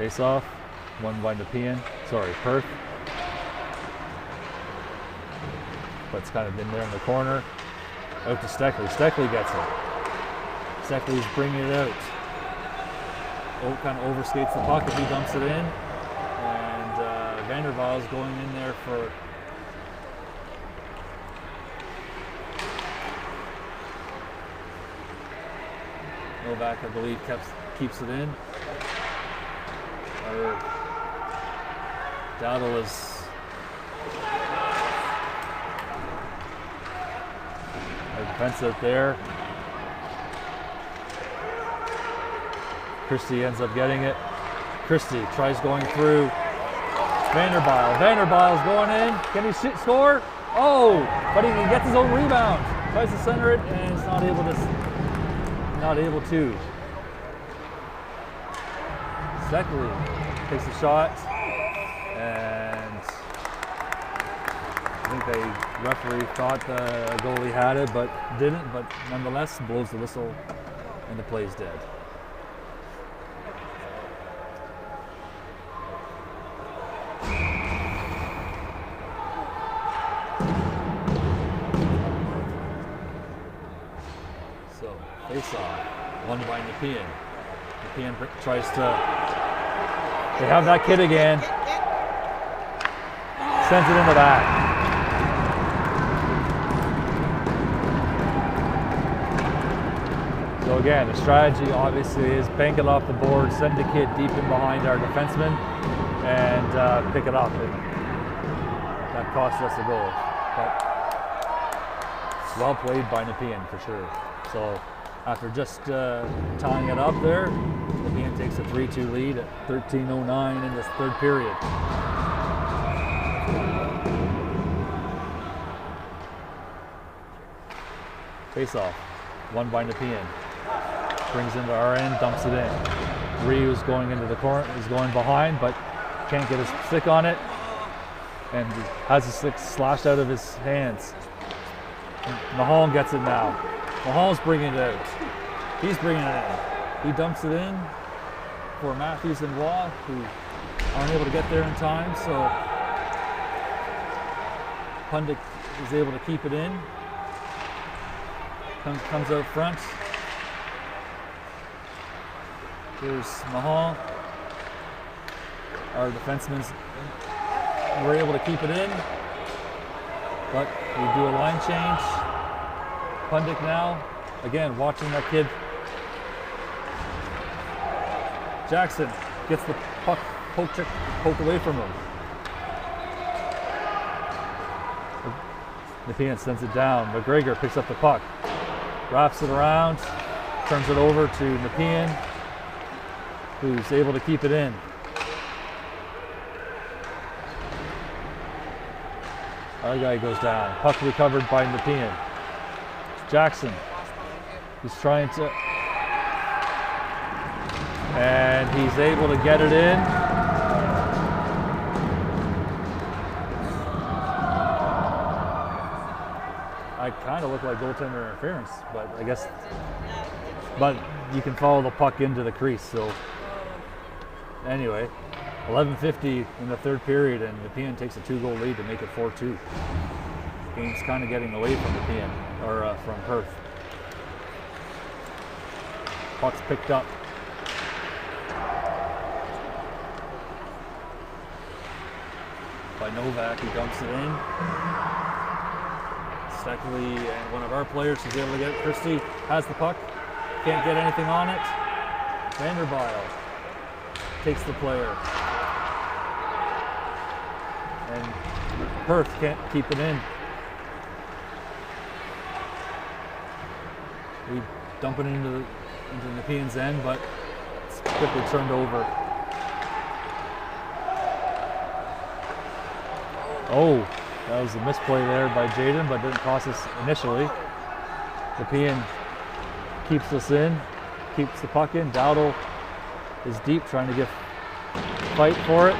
Face off, won by Nepean, sorry, Perth. But it's kind of been there in the corner. Out to Steckley. Steckley gets it. Steckley's bringing it out. Oh, kind of overskates the puck if he dumps it in. And Vanderbile's going in there for Novak, I believe, keeps it in. Dowdle is our defense out there. Christie ends up getting it. Christie tries going through. Vanderbile. Vanderbile's going in. Can he score? Oh, but he gets his own rebound. Tries to center it and is not able to. Steckley takes a shot, and I think the referee thought the goalie had it, but didn't. But nonetheless, blows the whistle, and the play's dead. So, face-off, won by Nepean. Nepean tries to. They have that kid again. Sends it in the back. So again, the strategy obviously is bank it off the board, send the kid deep in behind our defenseman, and pick it up. And that cost us a goal. But well played by Nepean for sure. So after just tying it up there, Nepean takes a 3-2 lead at 13:09 in this third period. Face off, won by Nepean. Brings into our end, dumps it in. Ryu's going into the corner, is going behind, but can't get his stick on it, and has his stick slashed out of his hands. Mahone gets it now. Mahone's bringing it out. He's bringing it in. He dumps it in for Matthews and Waugh, who aren't able to get there in time, so Pundick is able to keep it in. Comes out front. Here's Mahone. Our defensemen were able to keep it in, but we do a line change. Pundick now, again, watching that kid. Jackson gets the puck poked away from him. Nepean sends it down. McGregor picks up the puck, wraps it around, turns it over to Nepean, who's able to keep it in. Our guy goes down. Puck recovered by Nepean. Jackson. He's trying to, and he's able to get it in. I kind of look like goaltender interference, but I guess, but you can follow the puck into the crease. So anyway, 11:50 in the third period, and Nepean takes a 2-goal lead to make it 4-2. Game's kind of getting away from Nepean, or from Perth. Puck's picked up. By Novak, who dumps it in. Steckley and one of our players is able to get it. Christie has the puck, can't get anything on it. Vanderbile takes the player. And Perth can't keep it in. We dump it into Nepean's end, but it's quickly turned over. Oh, that was a misplay there by Jaden, but didn't cost us initially. Nepean keeps us in, keeps the puck in. Dowdle is deep, trying to fight for it.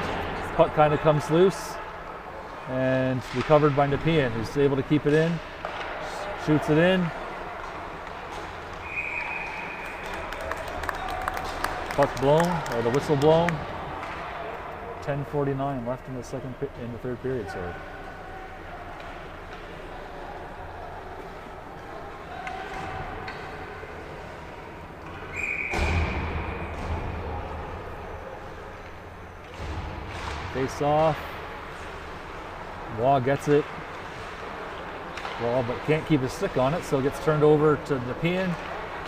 Puck kind of comes loose, and recovered by Nepean, who's able to keep it in, shoots it in. Puck blown, or the whistle blown. 10:49 left in the third period. Sorry. Face off. Waugh gets it. Waugh, but can't keep his stick on it, so it gets turned over to Nepean.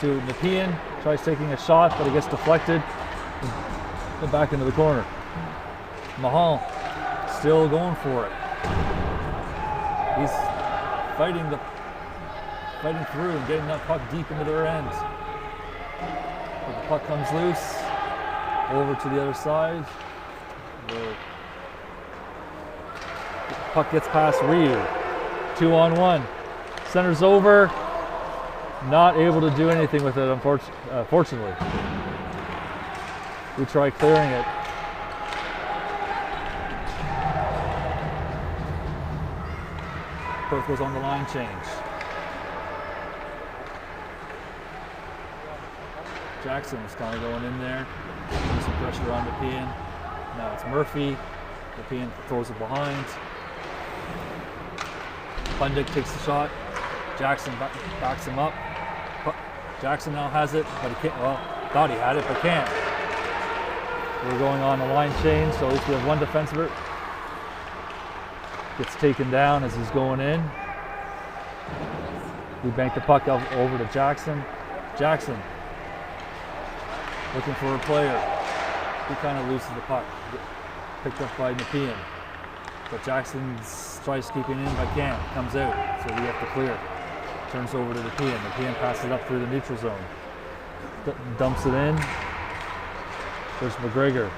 Nepean tries taking a shot, but it gets deflected and back into the corner. Mahal still going for it. He's fighting through and getting that puck deep into their end. But the puck comes loose over to the other side. The puck gets past Ryu. 2-on-1. Centers over. Not able to do anything with it, unfortunately. We try clearing it. Perth goes on the line change. Jackson is kind of going in there. Putting some pressure on Nepean. Now it's Murphy. Nepean throws it behind. Pundick takes the shot. Jackson backs him up. Jackson now has it, but he can't. Well, thought he had it, but can't. We're going on a line change, so at least we have one defenseman. Gets taken down as he's going in. We bank the puck over to Jackson. Jackson looking for a player. He kind of loses the puck. Picked up by Nepean. But Jackson tries keeping in, but can't. Comes out, so we have to clear. Turns over to Nepean. Nepean passes it up through the neutral zone. Dumps it in. There's McGregor.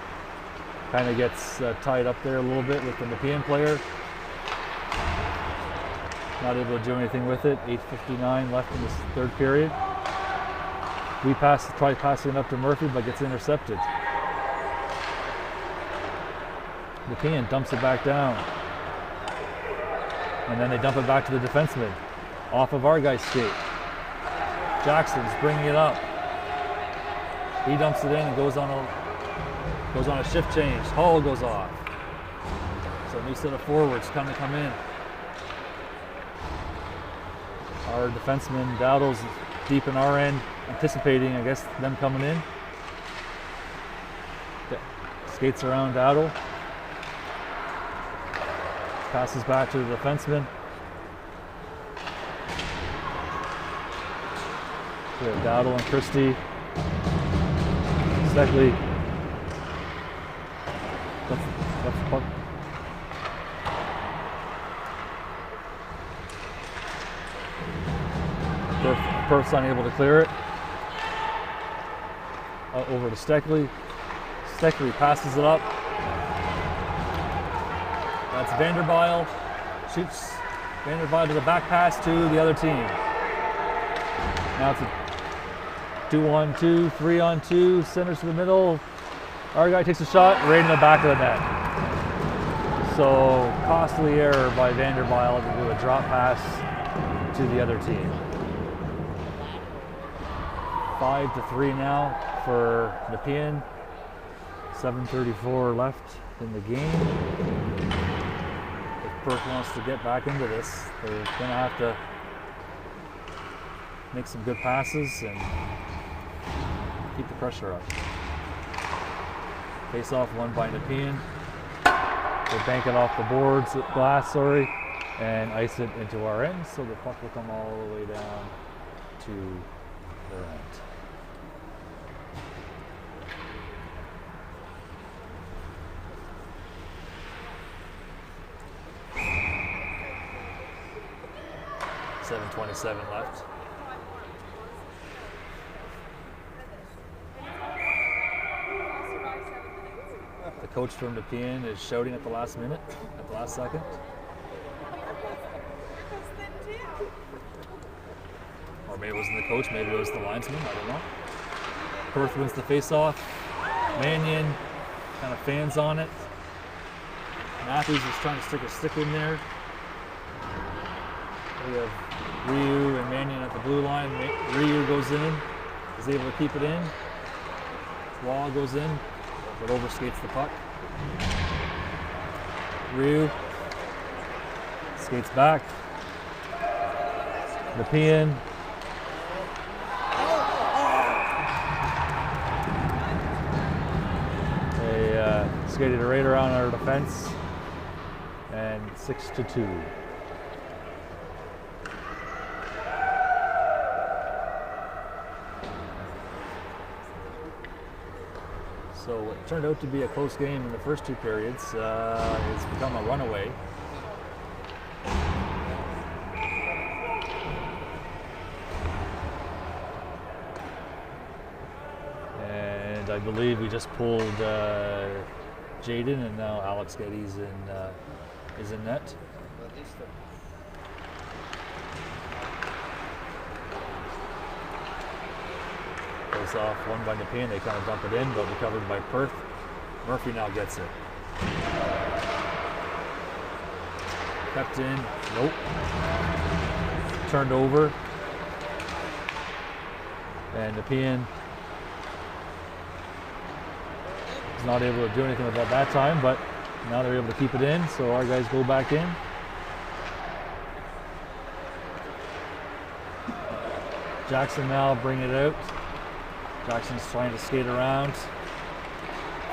Kind of gets tied up there a little bit with the Nepean player. Not able to do anything with it. 8:59 left in this third period. We try passing it up to Murphy, but gets intercepted. Nepean dumps it back down. And then they dump it back to the defenseman. Off of our guy's skate. Jackson's bringing it up. He dumps it in and goes on a shift change. Hull goes off. So a new set of forwards come in. Our defenseman Dowdle's deep in our end, anticipating, I guess, them coming in. Skates around Dowdle. Passes back to the defenseman. We have Dowdle and Christie. Steckley. That's the puck. Perth's unable to clear it. Over to Steckley. Steckley passes it up. That's Vanderbile. Shoots Vanderbile to the back pass to the other team. Now it's a 2-on-2, 3-on-2, centers to the middle. Our guy takes a shot right in the back of the net. So costly error by Vanderbile to do a drop pass to the other team. 5-3 now for Nepean. 7:34 left in the game. If Perth wants to get back into this, they're going to have to make some good passes and keep the pressure up. Face off won by Nepean. They bank it off the glass, and ice it into our end, so the puck will come all the way down to their end. .27 left. The coach from Nepean is shouting at the last minute, at the last second. Or maybe it wasn't the coach, maybe it was the linesman, I don't know. Perth wins the face-off. Mannion kind of fans on it. Matthews is trying to stick a stick in there. We have Ryu and Mannion at the blue line. Ryu goes in, is able to keep it in. Wall goes in, but overskates the puck. Ryu skates back. Nepean. They skated it right around our defense, and 6-2. So what turned out to be a close game in the first 2 periods has become a runaway. And I believe we just pulled Jaden, and now Alex Getty's is in net. Goes off, won by Nepean. They kind of dump it in, but recovered by Perth. Murphy now gets it. Kept in. Nope. Turned over. And Nepean is not able to do anything with that that time, but now they're able to keep it in, so our guys go back in. Jackson now bring it out. Jackson's trying to skate around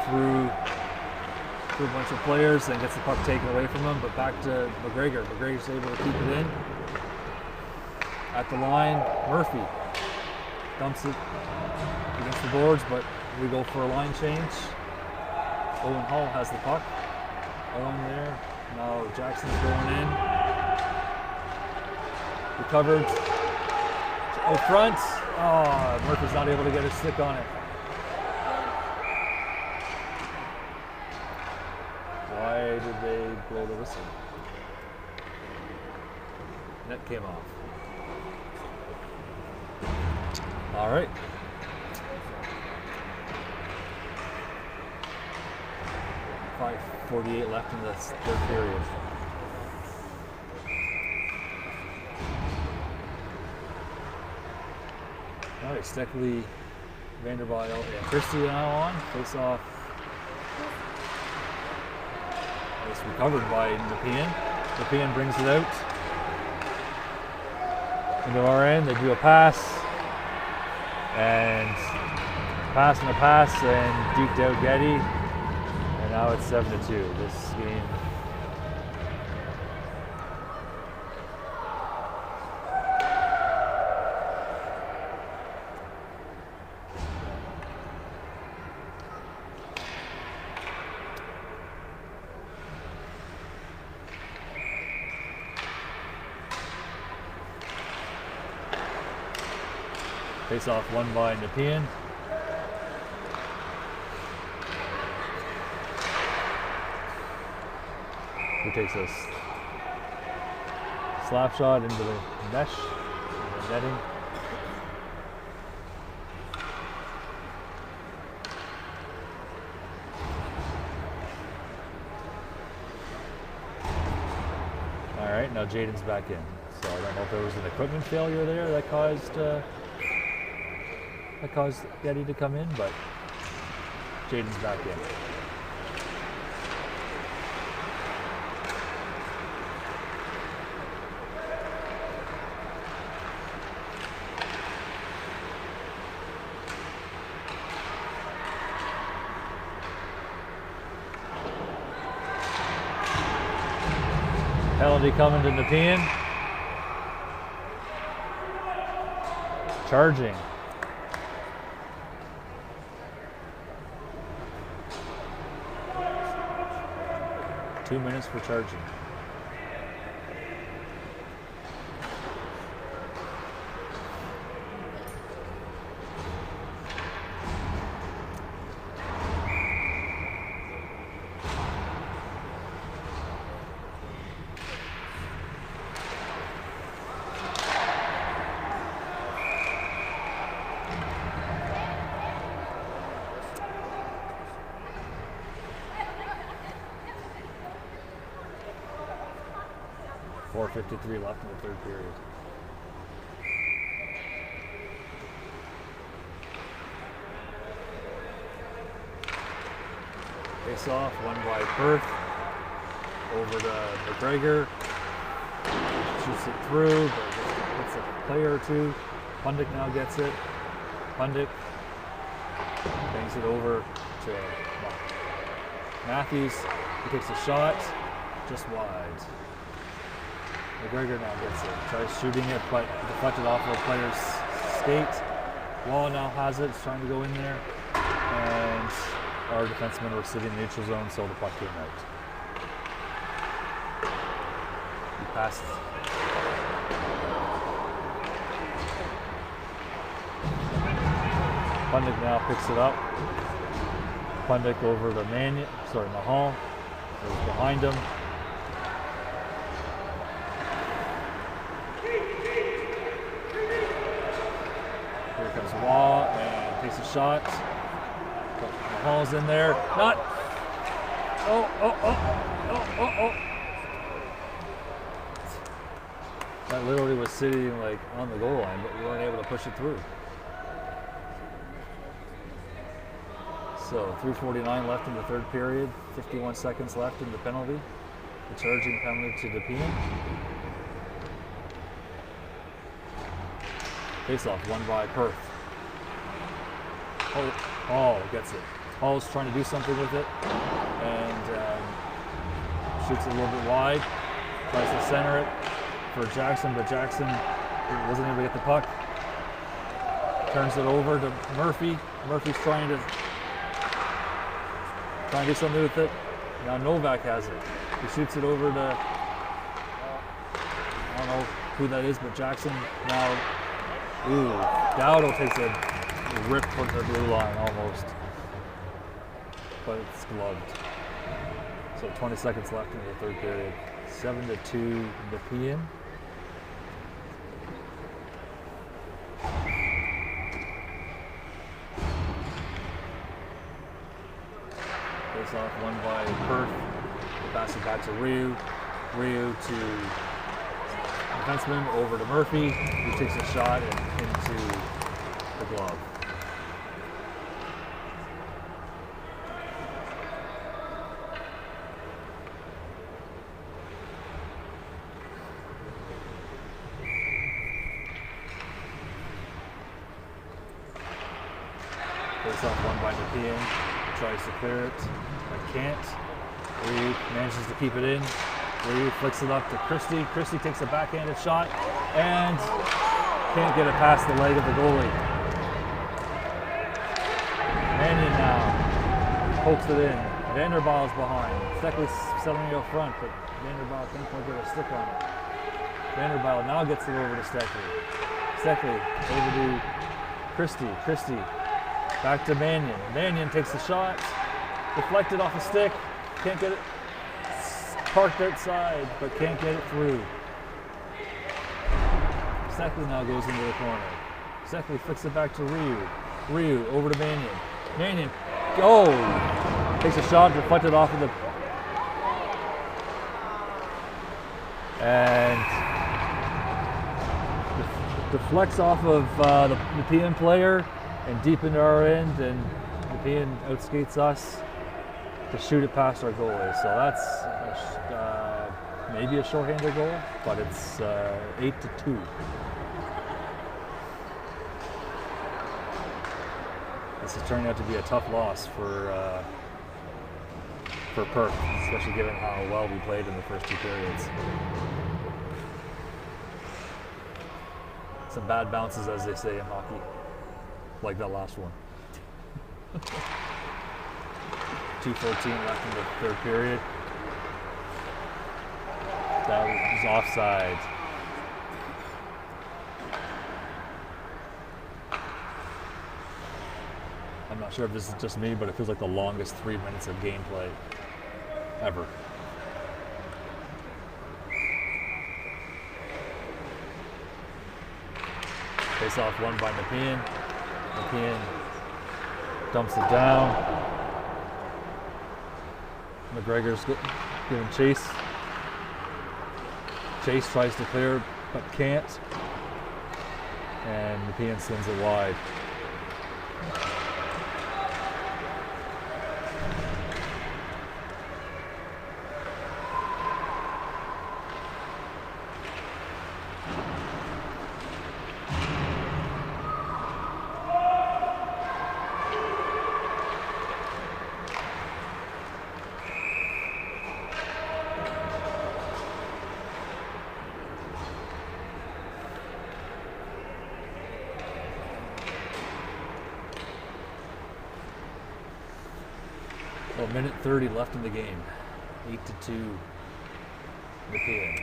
through a bunch of players and gets the puck taken away from him, but back to McGregor. McGregor's able to keep it in. At the line, Murphy dumps it against the boards, but we go for a line change. Owen Hall has the puck. Owen there. Now Jackson's going in. Recovered. Out front. Oh, Murphy's not able to get his stick on it. Why did they blow the whistle? Net came off. All right. .48 left in this 3rd period. All right, Steckley, Vanderbilt, and Christie now on. Face off. It's recovered by Nepean. Nepean brings it out. Into our end, they do a pass. And pass and a pass, and deked out Getty. And now it's 7-2. This game. Face off won by Nepean. Who takes this slap shot into the mesh, and the netting. All right, now Jaden's back in. So I don't know if there was an equipment failure there that caused Getty to come in, but Jaden's back in. Penalty coming to Nepean. Charging. Two minutes for charging. .53 left in the 3rd period. Face off, won by Perth. Over to McGregor. Shoots it through, but gets a player or two. Pundick now gets it. Pundick bangs it over to Matthews. He takes a shot, just wide. McGregor now gets it. Tries shooting it, but deflected off of a player's skate. Wall now has it. It's trying to go in there. And our defensemen were sitting in the neutral zone, so the puck came out. He passed. Pundick now picks it up. Pundick over to Mahal. Goes behind him. Here comes Wall and takes a shot. Mahal's in there. Not. Oh. That literally was sitting like on the goal line, but we weren't able to push it through. So 3:49 left in the third period, 51 seconds left in the penalty. The charging penalty to Nepean. Face-off won by Perth. Hall gets it. Hall's trying to do something with it and shoots it a little bit wide. Tries to center it for Jackson, but Jackson wasn't able to get the puck. Turns it over to Murphy. Murphy's trying to do something with it. Now Novak has it. He shoots it over to, I don't know who that is, but Jackson now, Dowdle takes a rip towards the blue line almost. But it's gloved. So 20 seconds left in the third period. 7-2 Nepean. Face off won by Perth. Pass it back to Ryu. Ryu to defenseman over to Murphy. He takes a shot and into the glove. Face off won by Nepean. Tries to clear it, but can't. Ryu manages to keep it in. Ryu flicks it up to Christie. Christie takes a backhanded shot and can't get it past the leg of the goalie. Mannion now pokes it in. Vanderbaal's behind. Steckley's settling up front, but Vanderbaal can't quite get a stick on it. Vanderbaal now gets it over to Steckley. Steckley over to Christie. Christie back to Mannion. Mannion takes the shot, deflected off a stick, can't get it, parked outside, but can't get it through. Steckley now goes into the corner. Steckley flicks it back to Ryu. Ryu over to Mannion. Mannion, takes a shot, deflected off of the, and deflects off of the Nepean player and deep into our end, and Nepean outskates us to shoot it past our goalie. So that's maybe a shorthanded goal, but it's 8-2. This is turning out to be a tough loss for Perth, especially given how well we played in the first two periods. Some bad bounces, as they say in hockey. Like that last one. 2:14 left in the third period. That was offside. I'm not sure if this is just me, but it feels like the longest 3 minutes of gameplay ever. Face off won by Nepean. Nepean dumps it down. McGregor's giving chase. Chase tries to clear, but can't. And Nepean sends it wide. minute 30 left in the game. 8-2 Nepean.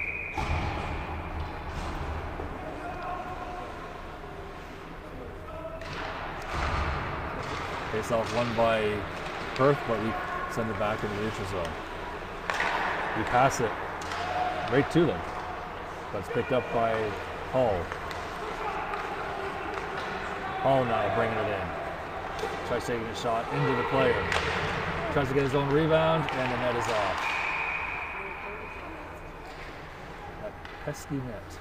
Face off won by Perth, but we send it back into the neutral zone. We pass it right to them, but it's picked up by Hall. Hall now bringing it in. Tries taking a shot into the player. Tries to get his own rebound, and the net is off. That pesky net.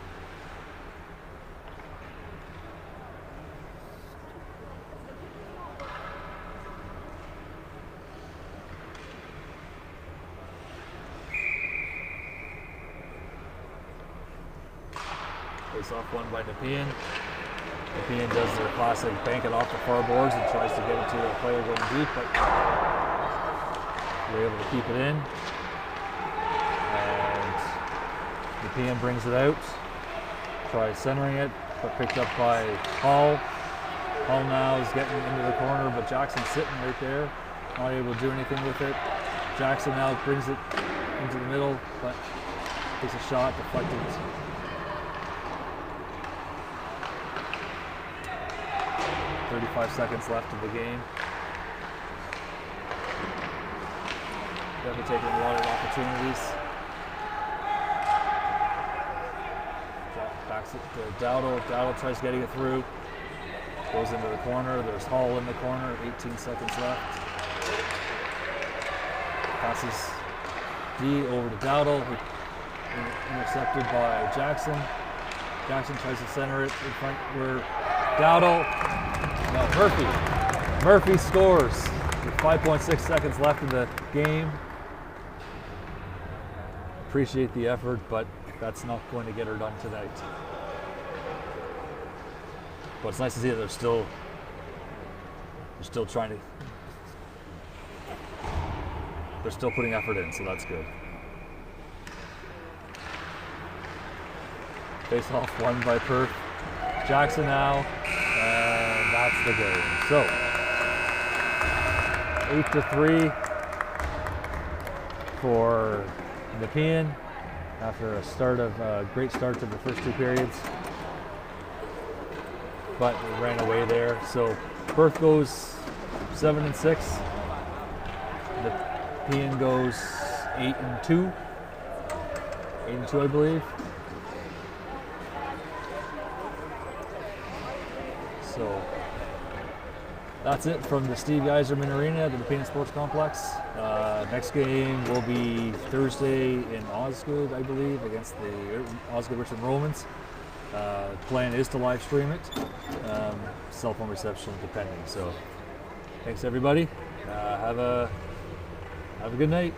Face off one by Nepean. Nepean does their classic bank it off the far boards and tries to get it to a player going deep, but we're able to keep it in. And Nepean brings it out. Tries centering it, but picked up by Hall. Hall now is getting into the corner, but Jackson's sitting right there, not able to do anything with it. Jackson now brings it into the middle, but takes a shot, deflected. 35 seconds left of the game. Definitely taking a lot of opportunities. Backs it to Dowdle. Dowdle tries getting it through. Goes into the corner. There's Hall in the corner. 18 seconds left. Passes D over to Dowdle. Intercepted by Jackson. Jackson tries to center it in front where Dowdle. No, Murphy scores with 5.6 seconds left in the game. Appreciate the effort, but that's not going to get her done tonight. But it's nice to see that they're still trying to, they're still putting effort in, so that's good. Face off won by Perth. Jackson now. And that's the game. So 8-3 for Nepean after a great start to the first two periods. But we ran away there. So Perth goes 7-6. Nepean goes 8-2. 8-2, I believe. So that's it from the Steve Yzerman Arena at the Nepean Sports Complex. Next game will be Thursday in Osgood, I believe, against the Osgood Richmond Romans. The plan is to live stream it. Cell phone reception depending. So thanks everybody. Have a good night.